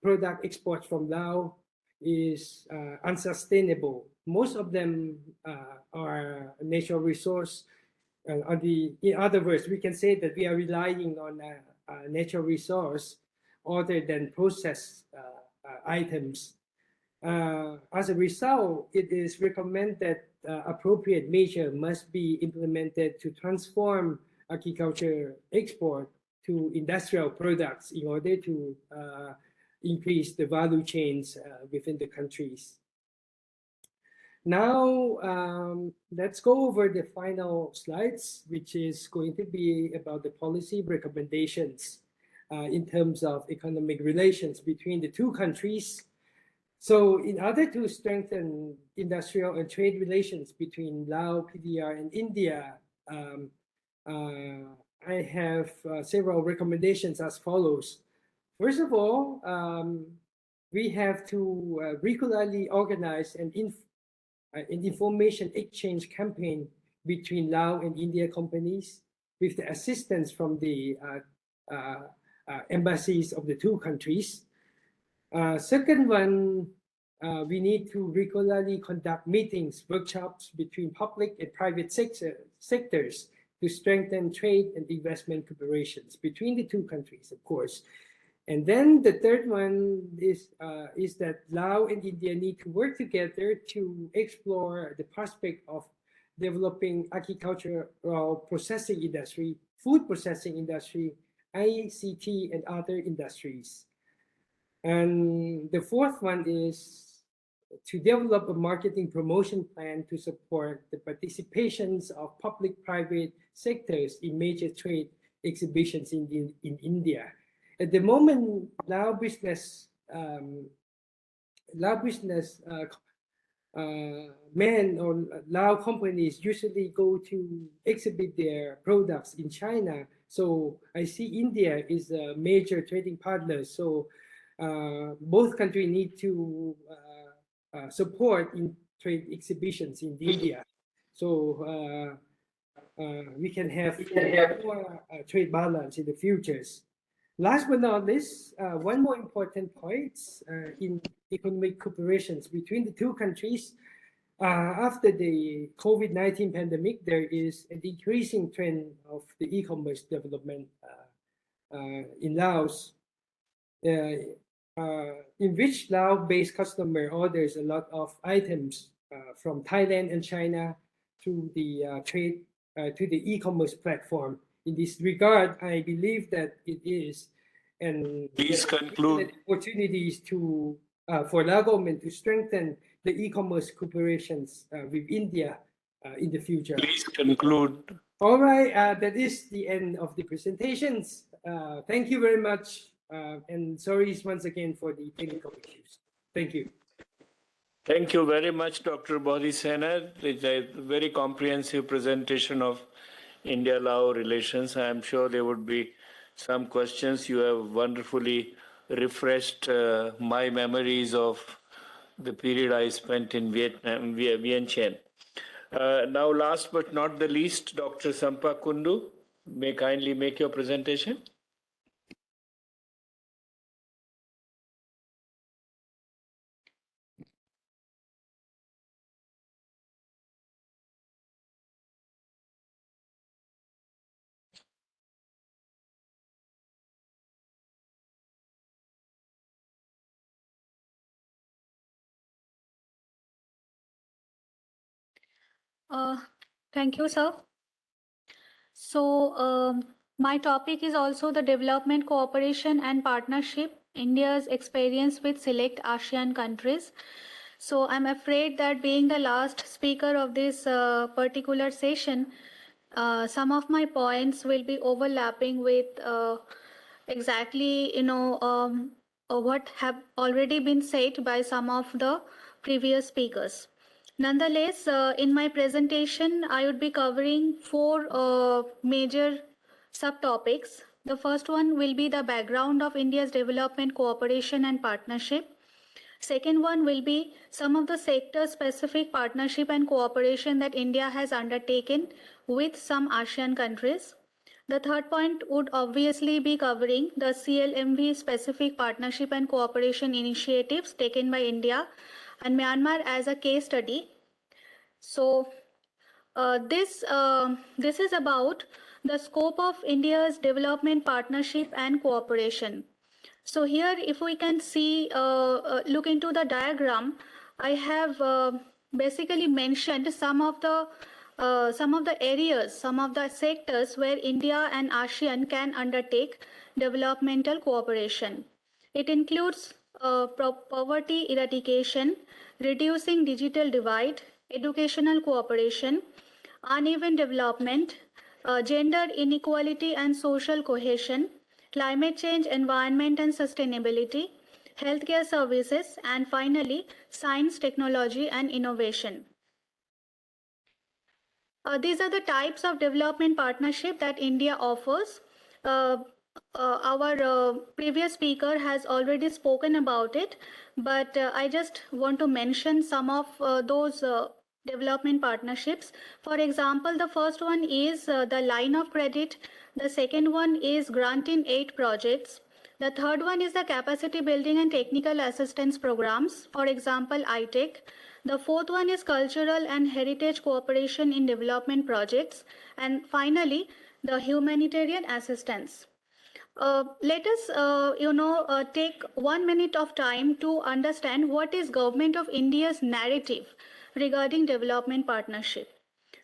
product exports from Laos is unsustainable. Most of them are natural resource. In other words, we can say that we are relying on a natural resource other than processed items. As a result, it is recommended appropriate measure must be implemented to transform agriculture export to industrial products in order to increase the value chains within the countries. Now, let's go over the final slides, which is going to be about the policy recommendations in terms of economic relations between the two countries. So in order to strengthen industrial and trade relations between Laos, PDR, and India, I have several recommendations as follows. First of all, we have to regularly organize an information exchange campaign between Laos and India companies with the assistance from the embassies of the two countries. Second one, we need to regularly conduct meetings, workshops between public and private sectors to strengthen trade and investment cooperations between the two countries, of course. And then the third one is that Laos and India need to work together to explore the prospect of developing agricultural processing industry, food processing industry, ICT, and other industries. And the fourth one is to develop a marketing promotion plan to support the participations of public-private sectors in major trade exhibitions in India. At the moment, Lao business men or Lao companies usually go to exhibit their products in China. So I see India is a major trading partner. So both countries need to support in trade exhibitions in India. So we can have more trade balance in the futures. Last but not least, one more important point in economic cooperations between the two countries. After the COVID-19 pandemic, there is an increasing trend of the e-commerce development in Laos, in which Laos-based customer orders a lot of items from Thailand and China to the to the e-commerce platform. In this regard, I believe that it is and please conclude opportunities to for Lao government to strengthen the e-commerce cooperations with India in the future. Please conclude. All right, that is the end of the presentations. Thank you very much, and sorry once again for the technical issues. Thank you. Thank you very much, Dr. Bodhisane. It's a very comprehensive presentation of India-Lao relations. I am sure there would be some questions. You have wonderfully refreshed my memories of the period I spent in Vietnam, Vientiane. Now, last but not the least, Dr. Sampa Kundu, may kindly make your presentation. Thank you, sir. So my topic is also the development cooperation and partnership, India's experience with select ASEAN countries. So I'm afraid that being the last speaker of this particular session, some of my points will be overlapping with exactly, what have already been said by some of the previous speakers. Nonetheless, in my presentation, I would be covering four major subtopics. The first one will be the background of India's development cooperation and partnership. Second one will be some of the sector-specific partnership and cooperation that India has undertaken with some ASEAN countries. The third point would obviously be covering the CLMV specific partnership and cooperation initiatives taken by India and Myanmar as a case study. So this is about the scope of India's development partnership and cooperation. So here, if we can see, look into the diagram, I have basically mentioned some of the areas, some of the sectors where India and ASEAN can undertake developmental cooperation. It includes poverty eradication, reducing digital divide, educational cooperation, uneven development, gender inequality and social cohesion, climate change, environment and sustainability, healthcare services, and finally, science, technology, and innovation. These are the types of development partnership that India offers. Our previous speaker has already spoken about it, but I just want to mention some of those development partnerships. For example, the first one is the line of credit. The second one is granting aid projects. The third one is the capacity building and technical assistance programs, for example, ITEC. The fourth one is cultural and heritage cooperation in development projects. And finally, the humanitarian assistance. Let us, take 1 minute of time to understand what is Government of India's narrative regarding development partnership.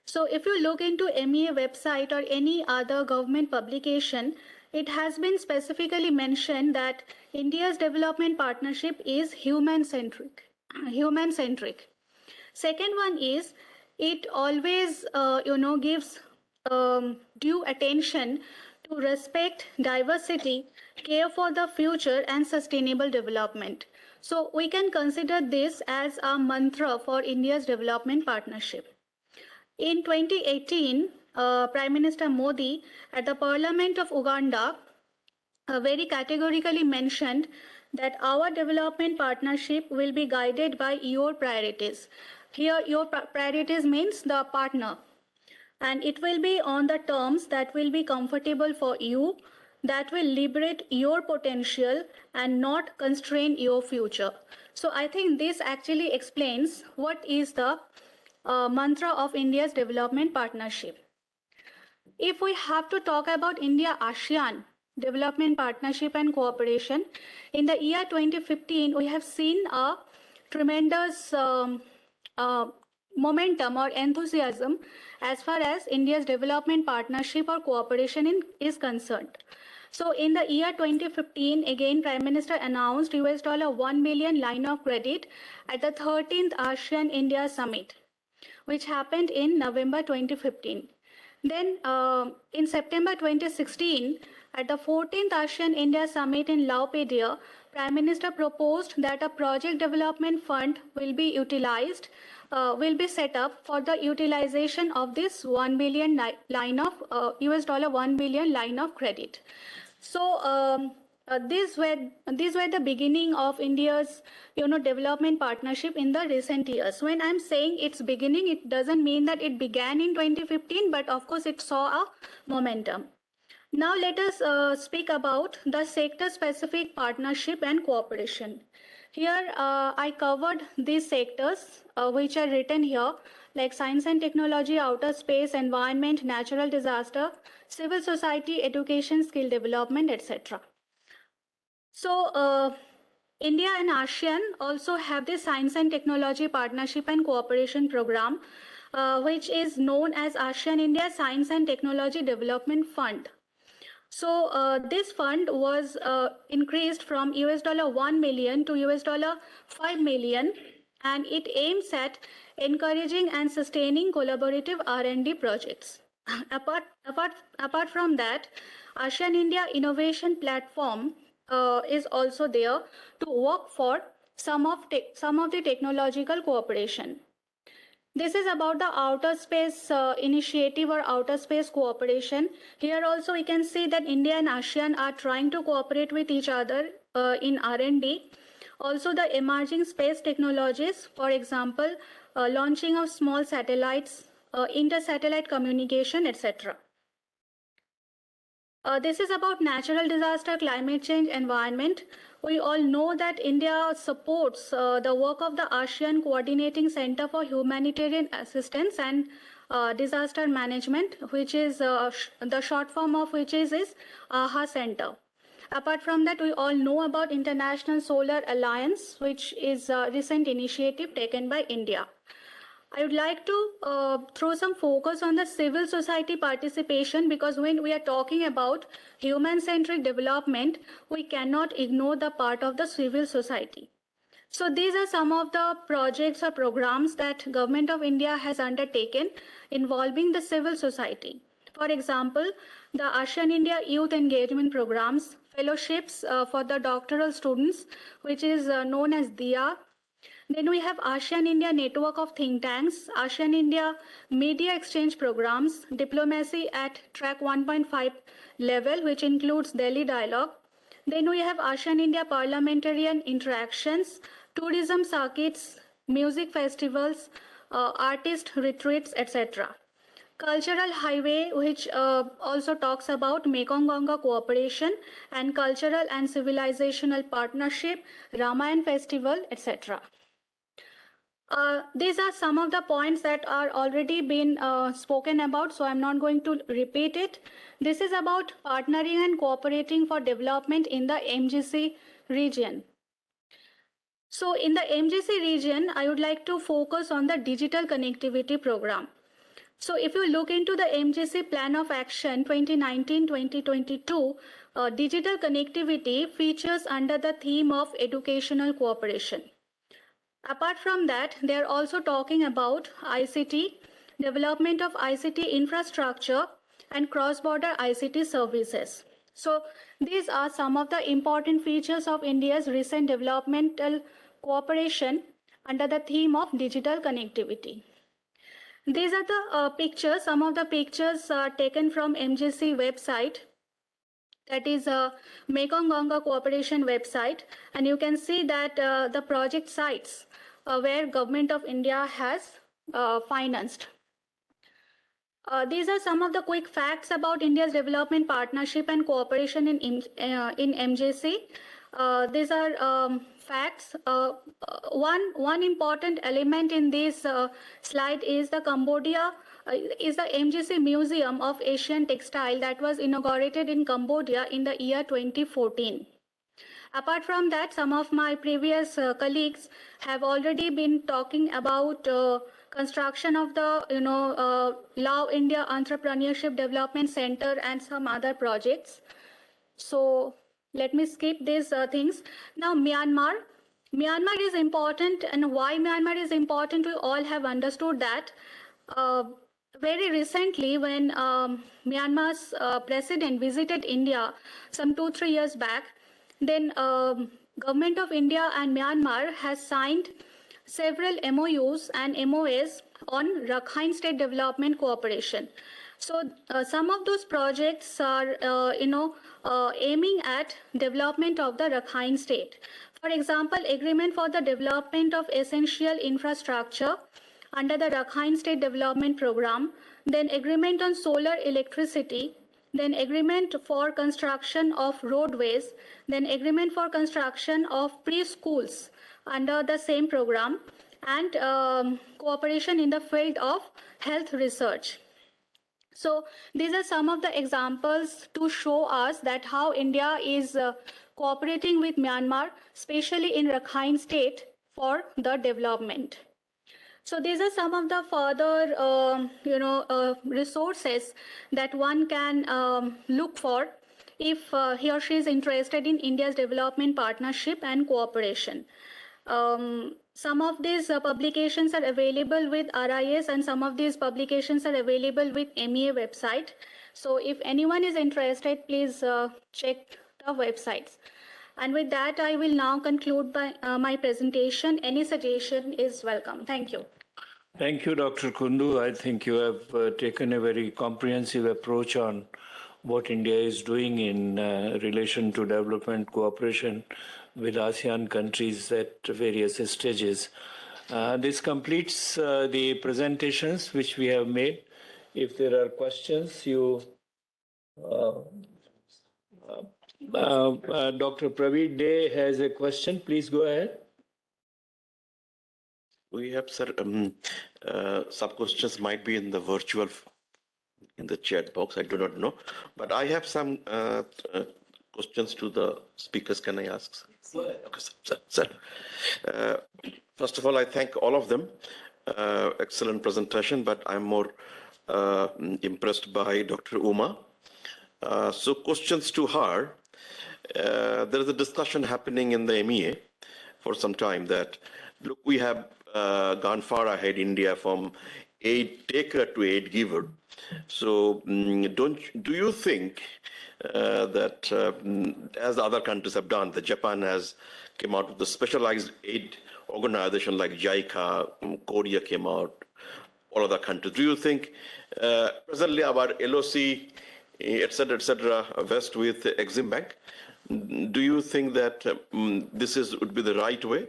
So if you look into MEA website or any other government publication, it has been specifically mentioned that India's development partnership is human-centric. Human-centric. Second one is it always, gives due attention to respect diversity, care for the future, and sustainable development. So we can consider this as a mantra for India's development partnership. In 2018, Prime Minister Modi at the Parliament of Uganda very categorically mentioned that our development partnership will be guided by your priorities. Here, your priorities means the partner. And it will be on the terms that will be comfortable for you, that will liberate your potential and not constrain your future. So I think this actually explains what is the mantra of India's development partnership. If we have to talk about India-ASEAN development partnership and cooperation, in the year 2015, we have seen a tremendous momentum or enthusiasm as far as India's development partnership or cooperation is concerned. So in the year 2015, again, Prime Minister announced $1 million line of credit at the 13th ASEAN-India Summit, which happened in November 2015. Then in September 2016, at the 14th ASEAN-India Summit in Laos, Prime Minister proposed that a project development fund will be utilized, will be set up for the utilization of this $1 billion line of $1 billion line of credit. So these were the beginning of India's development partnership in the recent years. When I'm saying it's beginning, it doesn't mean that it began in 2015, but of course it saw a momentum. Now let us speak about the sector-specific partnership and cooperation. Here I covered these sectors which are written here, like science and technology, outer space, environment, natural disaster, civil society, education, skill development, etc. So India and ASEAN also have the Science and Technology Partnership and Cooperation Program, which is known as ASEAN-India Science and Technology Development Fund. So this fund was increased from $1 million to $5 million, and it aims at encouraging and sustaining collaborative R&D projects. Apart from that, ASEAN-India Innovation Platform is also there to work for some of the technological cooperation. This is about the outer space initiative or outer space cooperation. Here also we can see that India and ASEAN are trying to cooperate with each other in R&D. Also the emerging space technologies, for example, launching of small satellites, inter-satellite communication, etc. This is about natural disaster, climate change, environment. We all know that India supports the work of the ASEAN Coordinating Center for Humanitarian Assistance and Disaster Management, which is the short form of which is AHA Center. Apart from that, we all know about International Solar Alliance, which is a recent initiative taken by India. I would like to throw some focus on the civil society participation, because when we are talking about human-centric development, we cannot ignore the part of the civil society. So these are some of the projects or programs that Government of India has undertaken involving the civil society. For example, the ASEAN-India Youth Engagement Programs, fellowships for the doctoral students, which is known as DIA. Then we have ASEAN-India Network of Think Tanks, ASEAN-India Media Exchange Programs, Diplomacy at Track 1.5 level, which includes Delhi Dialogue. Then we have ASEAN-India Parliamentarian Interactions, Tourism Circuits, Music Festivals, Artist Retreats, etc. Cultural Highway, which also talks about Mekong-Ganga cooperation and cultural and civilizational partnership, Ramayan Festival, etc. These are some of the points that are already been spoken about, so I'm not going to repeat it. This is about partnering and cooperating for development in the MGC region. So in the MGC region, I would like to focus on the digital connectivity program. So if you look into the MGC Plan of Action 2019-2022, digital connectivity features under the theme of educational cooperation. Apart from that, they are also talking about ICT, development of ICT infrastructure and cross-border ICT services. So these are some of the important features of India's recent developmental cooperation under the theme of digital connectivity. These are the pictures. Some of the pictures are taken from MGC website. That is a Mekong-Ganga Cooperation website. And you can see that the project sites where Government of India has financed. These are some of the quick facts about India's development partnership and cooperation in MJC. These are facts. One important element in this slide is the MGC Museum of Asian Textile that was inaugurated in Cambodia in the year 2014. Apart from that, some of my previous colleagues have already been talking about construction of the Laos India Entrepreneurship Development Center and some other projects. So let me skip these things. Now Myanmar is important, and why Myanmar is important, we all have understood that. Very recently, when Myanmar's president visited India some 2-3 years back, then Government of India and Myanmar has signed several MOUs and MOAs on Rakhine State Development Cooperation. So some of those projects are, aiming at development of the Rakhine State. For example, agreement for the development of essential infrastructure under the Rakhine State Development Program, then agreement on solar electricity, then agreement for construction of roadways, then agreement for construction of preschools under the same program, and cooperation in the field of health research. So these are some of the examples to show us that how India is cooperating with Myanmar, especially in Rakhine State, for the development. So these are some of the further, resources that one can look for if he or she is interested in India's development partnership and cooperation. Some of these publications are available with RIS, and some of these publications are available with MEA website. So if anyone is interested, please check the websites. And with that, I will now conclude my presentation. Any suggestion is welcome. Thank you. Thank you, Dr. Kundu. I think you have taken a very comprehensive approach on what India is doing in relation to development cooperation with ASEAN countries at various stages. This completes the presentations which we have made. If there are questions, Dr. Praveed Day has a question. Please go ahead. We have, sir, some questions might be in the virtual, in the chat box. I do not know, but I have some questions to the speakers. Can I ask? Okay, sir. First of all, I thank all of them. excellent presentation, but I'm more impressed by Dr. Uma. So questions to her. There is a discussion happening in the MEA for some time that, look, we have gone far ahead India from aid taker to aid giver. So do you think that as other countries have done, that Japan has came out with a specialized aid organization like JICA, Korea came out, all other countries. Do you think presently our LOC, etc., West with Exim Bank, do you think that this would be the right way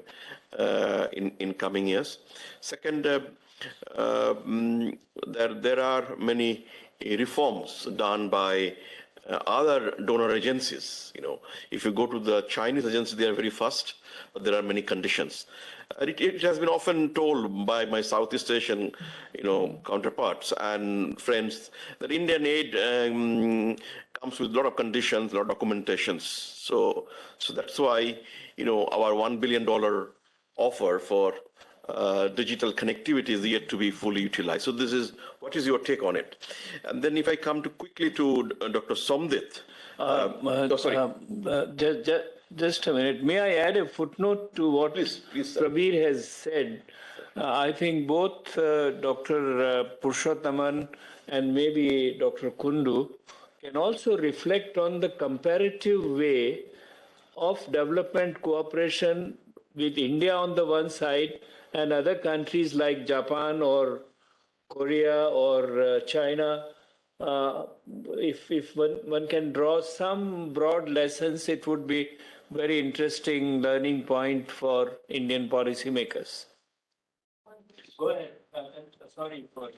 in coming years? Second, there are many reforms done by other donor agencies. If you go to the Chinese agency, they are very fast, but there are many conditions. It has been often told by my Southeast Asian, counterparts and friends that Indian aid comes with a lot of conditions, a lot of documentations. So that's why, our $1 billion offer for digital connectivity is yet to be fully utilized. So what is your take on it? And then if I come quickly to Dr. Somdeth. Just a minute. May I add a footnote to what please, Prabir has said? I think both Dr. Purushothaman and maybe Dr. Kundu can also reflect on the comparative way of development cooperation with India on the one side and other countries like Japan or Korea or China. If one can draw some broad lessons, it would be very interesting learning point for Indian policymakers. Go ahead. Sorry for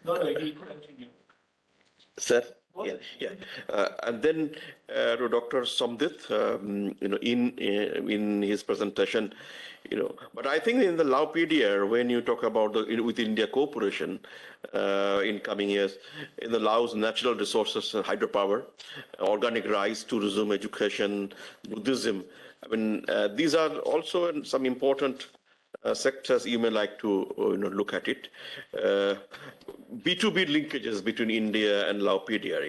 No, he continue. Sir? Yeah. And then Dr. Somdeth, in his presentation, but I think in the Laopedia, when you talk about with India cooperation in coming years, in the Laos, natural resources, hydropower, organic rice, tourism, education, Buddhism. These are also some important sectors you may like to look at it. B2B linkages between India and Laopedia,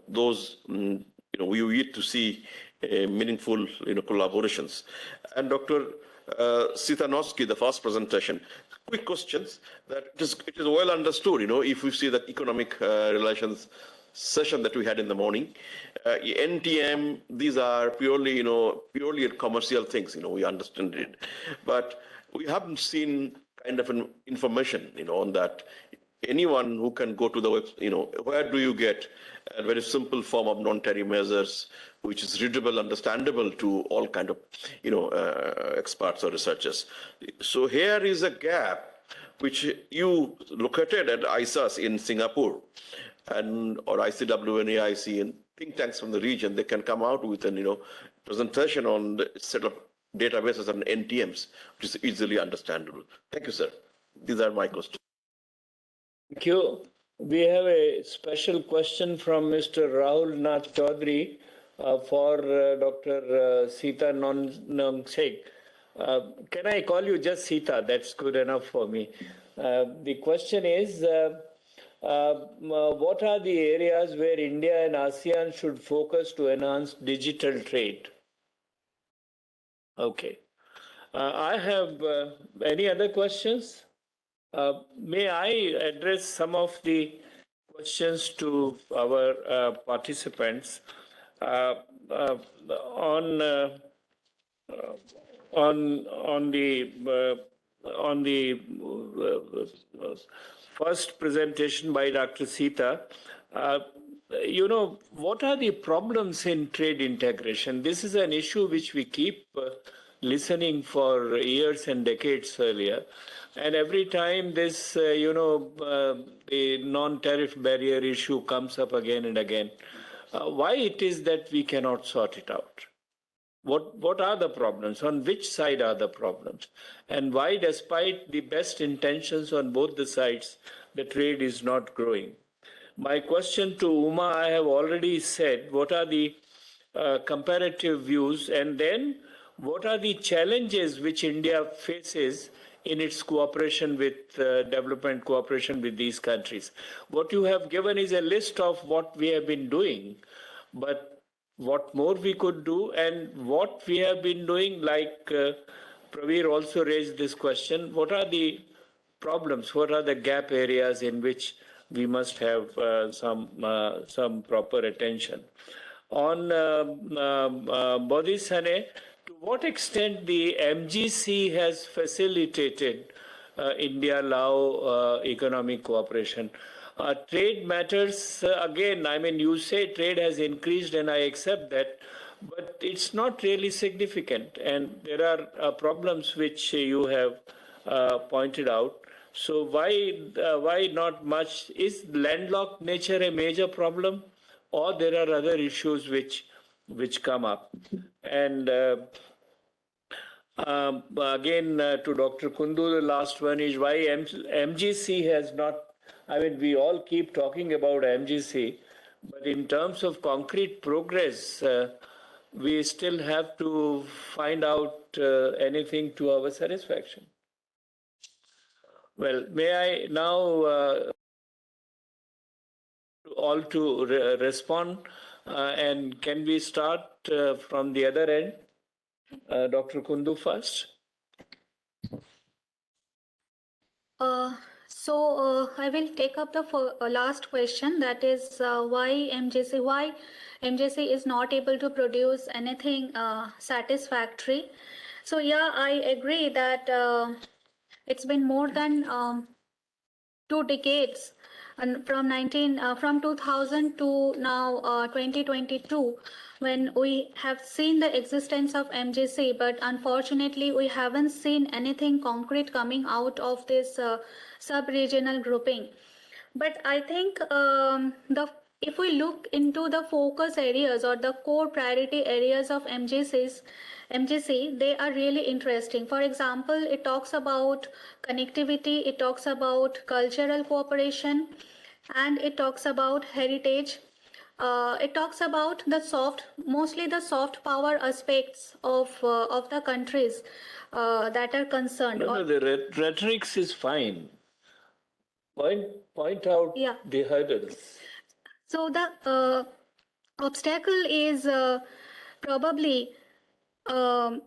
those we yet to see meaningful collaborations. And Dr. Sithanonxay, the first presentation, quick questions that it is well understood, if we see the economic relations session that we had in the morning. NTM, these are purely commercial things, we understand it. But we haven't seen kind of an information, on that. Anyone who can go to the web, where do you get a very simple form of non-tariff measures, which is readable, understandable to all kind of, experts or researchers. So here is a gap which you located at ISEAS in Singapore, or ICW and AIC and think tanks from the region. They can come out with an presentation on the set of databases and NTMs, which is easily understandable. Thank you, sir. These are my questions. Thank you. We have a special question from Mr. Rahul Nath Chaudhary for Dr. Sithanonxay. Can I call you just Sita? That's good enough for me. The question is, what are the areas where India and ASEAN should focus to enhance digital trade? Okay. I have any other questions? May I address some of the questions to our participants on the first presentation by Dr. Sita? What are the problems in trade integration? This is an issue which we keep listening for years and decades earlier. And every time this, the non-tariff barrier issue comes up again and again. Why it is that we cannot sort it out? What are the problems? On which side are the problems? And why, despite the best intentions on both the sides, the trade is not growing? My question to Uma, I have already said, what are the comparative views? And then what are the challenges which India faces in its cooperation with development cooperation with these countries. What you have given is a list of what we have been doing, but what more we could do and what we have been doing, like Praveer also raised this question, what are the problems, what are the gap areas in which we must have some proper attention. On Bodhisane, to what extent the MGC has facilitated India-Lao economic cooperation? Trade matters, again, I mean, you say trade has increased and I accept that, but it's not really significant. And there are problems which you have pointed out. So why not much? Is landlocked nature a major problem, or there are other issues which come up? And again, to Dr. Kundu, the last one is why MGC has not. I mean, we all keep talking about MGC, but in terms of concrete progress, we still have to find out anything to our satisfaction. Well, may I now all to respond, and can we start from the other end? Dr. Kundu first. I will take up the last question, that is why MJC is not able to produce anything satisfactory. So yeah, I agree that it's been more than 2 decades, and from 2000 to now 2022, when we have seen the existence of MJC, but unfortunately we haven't seen anything concrete coming out of this sub-regional grouping. But I think if we look into the focus areas or the core priority areas of MJC, they are really interesting. For example, it talks about connectivity, it talks about cultural cooperation, and it talks about heritage. It talks about mostly the soft power aspects of the countries that are concerned. No, the rhetorics is fine. Point out the hurdles. So the obstacle is probably the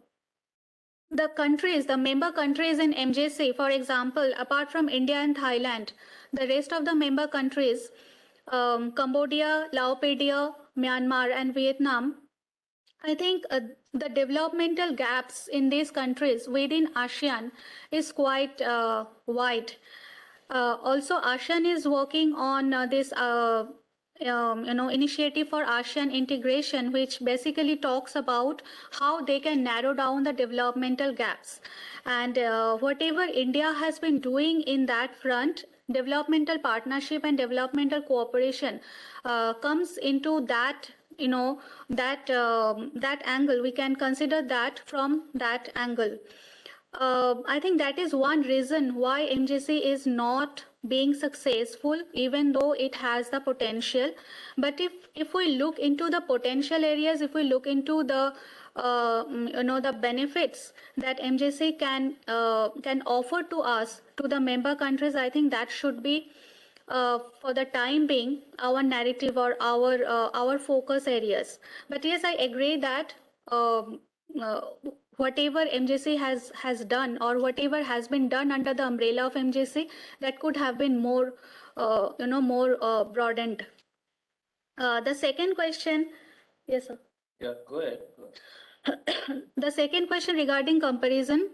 member countries in MJC. For example, apart from India and Thailand, the rest of the member countries, Cambodia, Laos, Myanmar, and Vietnam, I think the developmental gaps in these countries within ASEAN is quite wide. Also, ASEAN is working on this initiative for ASEAN integration, which basically talks about how they can narrow down the developmental gaps. And whatever India has been doing in that front, developmental partnership and developmental cooperation comes into that, that angle. We can consider that from that angle. I think that is one reason why MJC is not being successful, even though it has the potential. But if we look into the potential areas, if we look into the the benefits that MJC can offer to us, to the member countries, I think that should be for the time being our narrative or our focus areas. But yes, I agree that whatever MJC has done, or whatever has been done under the umbrella of MJC, that could have been more broadened. The second question, yes sir. Yeah, go ahead. The second question regarding comparison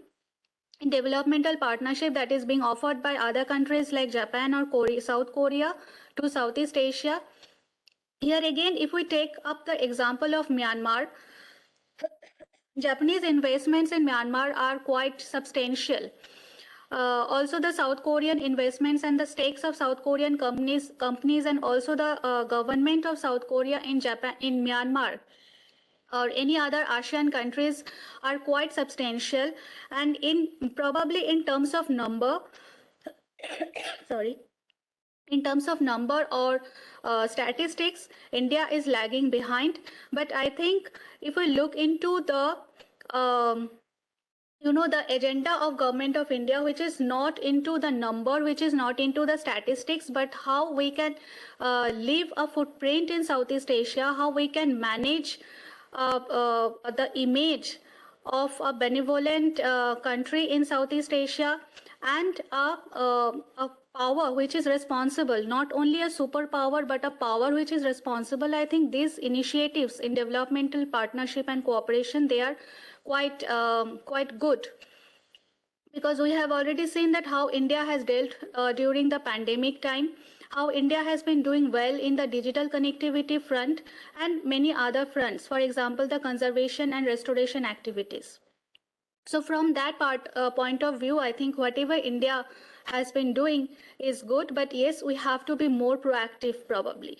in developmental partnership that is being offered by other countries like Japan or South Korea to Southeast Asia. Here again, if we take up the example of Myanmar, Japanese investments in Myanmar are quite substantial. Also, the South Korean investments and the stakes of South Korean companies, and also the government of South Korea in Myanmar or any other ASEAN countries are quite substantial. And probably in terms of number, in terms of number or statistics, India is lagging behind. But I think if we look into the the agenda of government of India, which is not into the number, which is not into the statistics, but how we can leave a footprint in Southeast Asia, how we can manage the image of a benevolent country in Southeast Asia, and a power which is responsible, not only a superpower, but a power which is responsible. I think these initiatives in developmental partnership and cooperation, they are quite good, because we have already seen that how India has dealt during the pandemic time, how India has been doing well in the digital connectivity front and many other fronts, for example, the conservation and restoration activities. So from that point of view, I think whatever India has been doing is good, but yes, we have to be more proactive probably.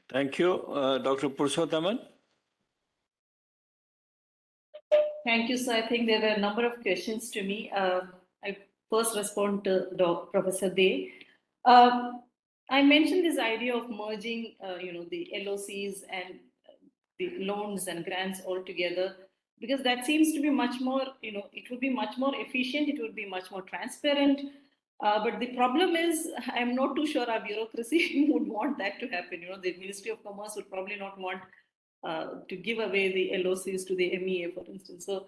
Thank you. Dr. Purushothaman? Thank you, sir. I think there were a number of questions to me. I first respond to Professor Dey. I mentioned this idea of merging, the LOCs and the loans and grants all together, because that seems to be much more, it would be much more efficient, it would be much more transparent. But the problem is, I'm not too sure our bureaucracy would want that to happen. The Ministry of Commerce would probably not want to give away the LOCs to the MEA, for instance. So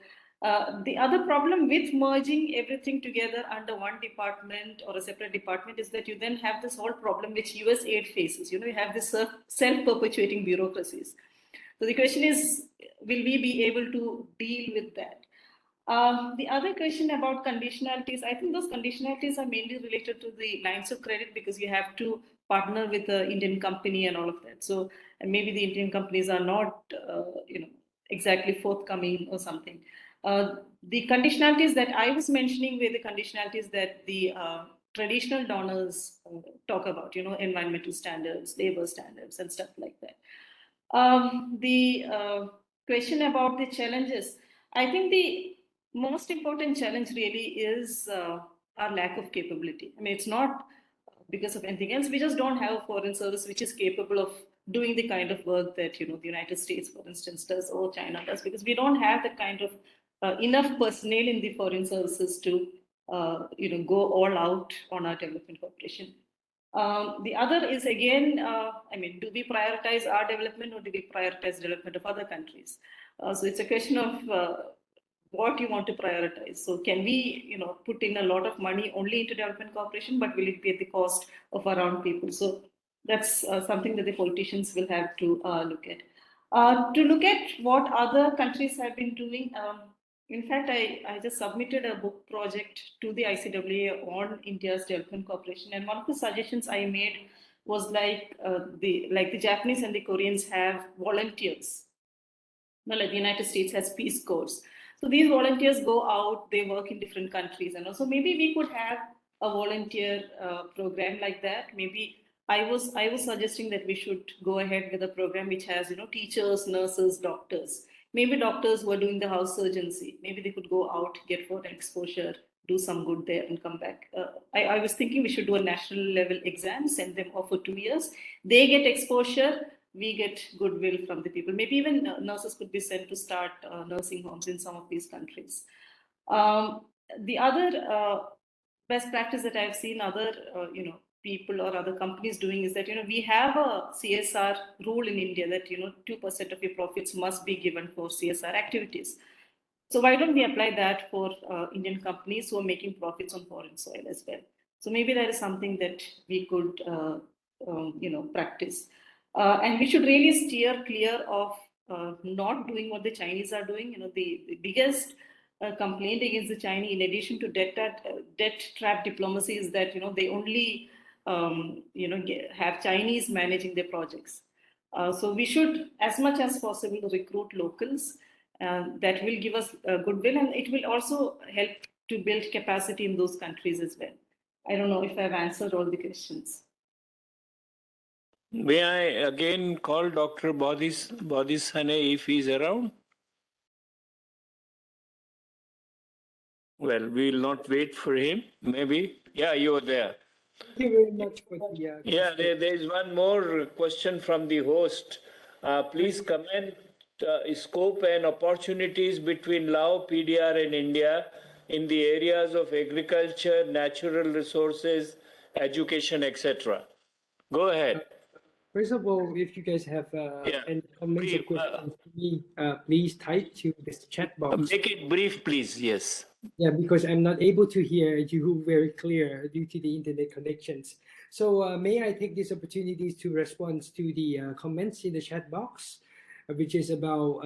the other problem with merging everything together under one department or a separate department is that you then have this whole problem which US aid faces. You have this self-perpetuating bureaucracies. So the question is, will we be able to deal with that? The other question about conditionalities, I think those conditionalities are mainly related to the lines of credit, because you have to partner with an Indian company and all of that. So and maybe the Indian companies are not, exactly forthcoming or something. The conditionalities that I was mentioning were the conditionalities that the traditional donors talk about, environmental standards, labor standards, and stuff like that. The question about the challenges, I think the most important challenge really is our lack of capability. I mean, it's not because of anything else. We just don't have a foreign service which is capable of doing the kind of work that the United States, for instance, does, or China does, because we don't have the kind of enough personnel in the foreign services to go all out on our development cooperation. The other is, again, do we prioritize our development, or do we prioritize development of other countries? So it's a question of what you want to prioritize. So can we, put in a lot of money only into development cooperation, but will it be at the cost of our own people? So that's something that the politicians will have to look at. To look at what other countries have been doing, in fact, I just submitted a book project to the ICWA on India's development cooperation, and one of the suggestions I made was like the Japanese and the Koreans have volunteers. Like the United States has Peace Corps. So these volunteers go out, they work in different countries, and also maybe we could have a volunteer program like that. Maybe I was suggesting that we should go ahead with a program which has teachers, nurses, doctors. Maybe doctors who are doing the house surgency, maybe they could go out, get foreign exposure, do some good there, and come back. I was thinking we should do a national level exam, send them off for 2 years. They get exposure, we get goodwill from the people. Maybe even nurses could be sent to start nursing homes in some of these countries. The other best practice that I've seen other people or other companies doing is that we have a CSR rule in India that 2% of your profits must be given for CSR activities. So why don't we apply that for Indian companies who are making profits on foreign soil as well? So maybe that is something that we could practice. And we should really steer clear of not doing what the Chinese are doing. The biggest complaint against the Chinese, in addition to debt trap diplomacy, is that they only have Chinese managing their projects. So we should, as much as possible, recruit locals. That will give us goodwill, and it will also help to build capacity in those countries as well. I don't know if I've answered all the questions. May I again call Dr. Bodhisane if he's around? Well, we will not wait for him. Maybe. Yeah, you are there. Thank you very much for the Yeah, there is one more question from the host. Please comment scope and opportunities between Lao, PDR, and India in the areas of agriculture, natural resources, education, etc. Go ahead. First of all, if you guys have Yeah. any comments or Brief, questions to me, please type to this chat box. Make it brief, please. Yes. Yeah, because I'm not able to hear you very clear due to the internet connections. So may I take this opportunity to respond to the comments in the chat box, which is about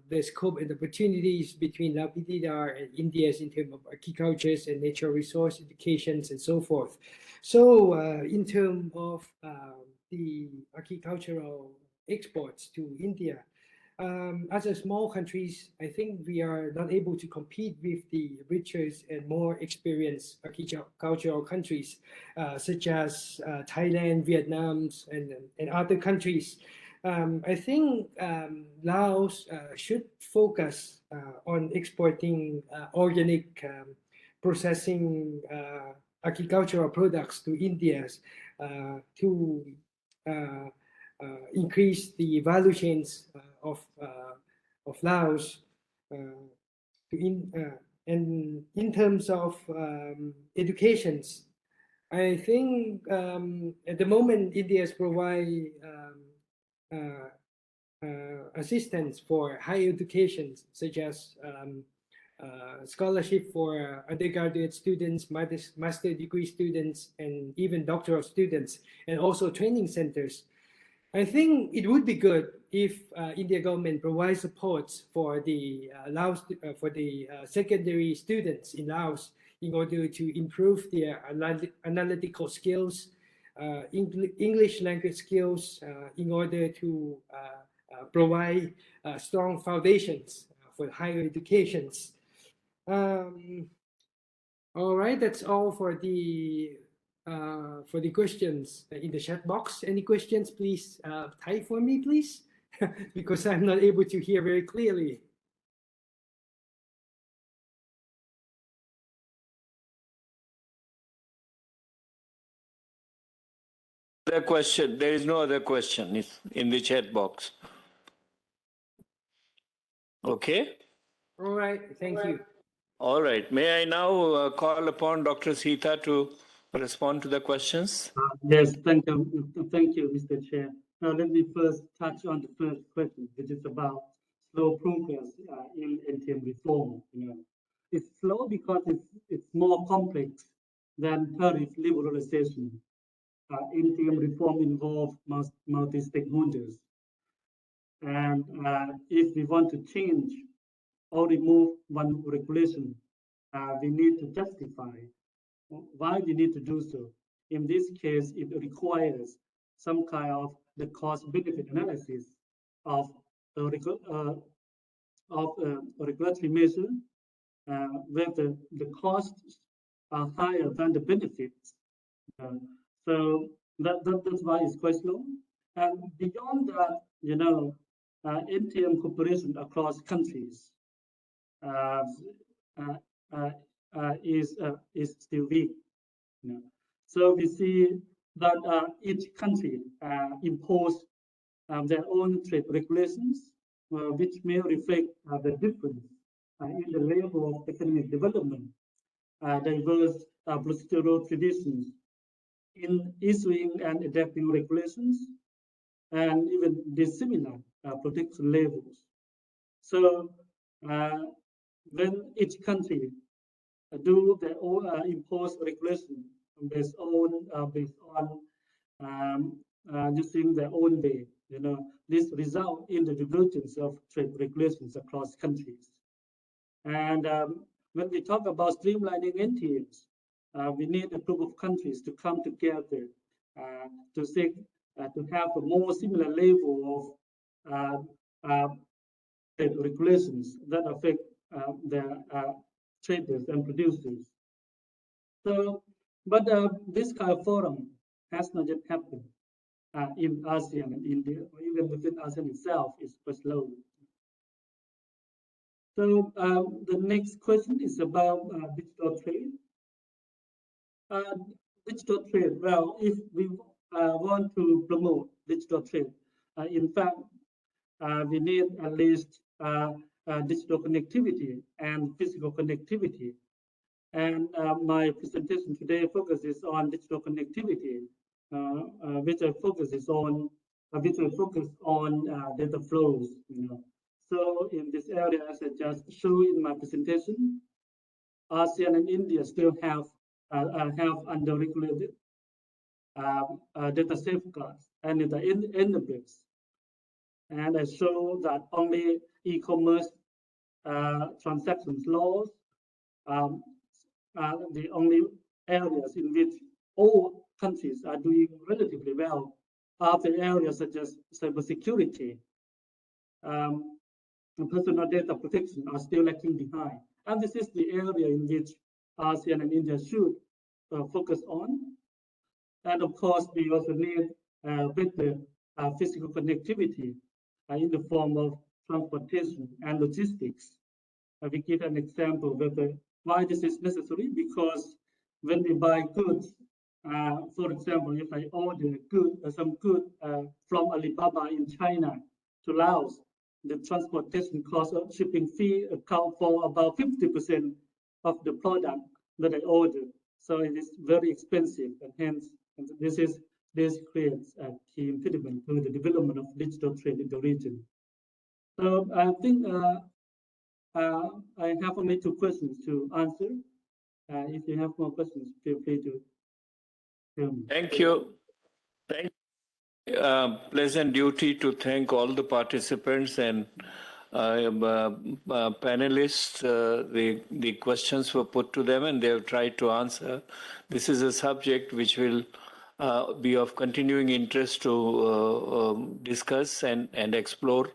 the scope and opportunities between LAPDR and India's in terms of agricultures and natural resource educations and so forth. So in terms of the agricultural exports to India, as a small countries, I think we are not able to compete with the richer and more experienced agricultural countries, such as Thailand, Vietnam, and other countries. I think Laos should focus on exporting organic processing agricultural products to India to increase the value chains of Laos. And in terms of educations, I think at the moment India provide assistance for higher education, such as scholarship for undergraduate students, master degree students, and even doctoral students, and also training centers. I think it would be good if India government provides supports for the Laos for the secondary students in Laos in order to improve their analytical skills, English language skills, in order to provide strong foundations for higher educations. All right, that's all for the questions in the chat box. Any questions, please type for me, please, because I'm not able to hear very clearly. The question. There is no other question in the chat box. Okay. All right, thank you. All right. May I now call upon Dr. Sita to respond to the questions? Yes, thank you, Mr. Chair. Now, let me first touch on the first question, which is about slow progress in NTM reform. It's slow because it's more complex than tariff liberalization. NTM reform involves multi-stakeholders, and if we want to change or remove one regulation, we need to justify why we need to do so. In this case, it requires some kind of the cost-benefit analysis of a regulatory measure, where the costs are higher than the benefits. So that's why it's quite slow. And beyond that, NTM cooperation across countries is still weak. So we see that each country impose their own trade regulations, which may reflect the difference in the level of economic development, diverse procedural traditions in issuing and adapting regulations, and even dissimilar protection levels. So when each country do their own impose regulation based on using their own way, this result in the divergence of trade regulations across countries. And when we talk about streamlining NTMs, we need a group of countries to come together to seek to have a more similar level of trade regulations that affect the traders and producers. So, but this kind of forum has not yet happened in ASEAN and India, or even within ASEAN itself is quite slow. So the next question is about digital trade. Digital trade, well, if we want to promote digital trade, in fact, we need at least digital connectivity and physical connectivity. And my presentation today focuses on digital connectivity, which I focus on data flows. So in this area, as I just showed in my presentation, ASEAN and India still have under-regulated data safeguards and data enablers. And I show that only e-commerce transactions laws are the only areas in which all countries are doing relatively well. Other areas such as cybersecurity and personal data protection are still lagging behind. And this is the area in which ASEAN and India should focus on. And of course, we also need better physical connectivity in the form of transportation and logistics. We give an example whether why this is necessary, because when we buy goods, for example, if I order some good from Alibaba in China to Laos, the transportation cost of shipping fee account for about 50% of the product that I ordered. So it is very expensive, and hence this creates a key impediment to the development of digital trade in the region. So I think I have only 2 questions to answer. If you have more questions, feel free to tell me. Thank you. Pleasant duty to thank all the participants and panelists. The questions were put to them and they have tried to answer. This is a subject which will be of continuing interest to discuss and explore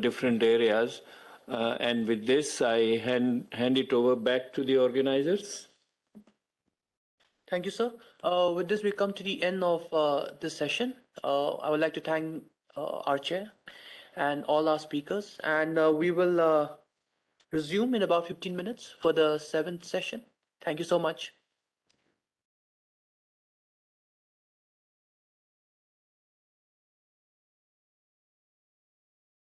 different areas. And with this, I hand it over back to the organizers. Thank you, sir. With this, we come to the end of this session. I would like to thank our chair and all our speakers, and we will resume in about 15 minutes for the 7th session. Thank you so much.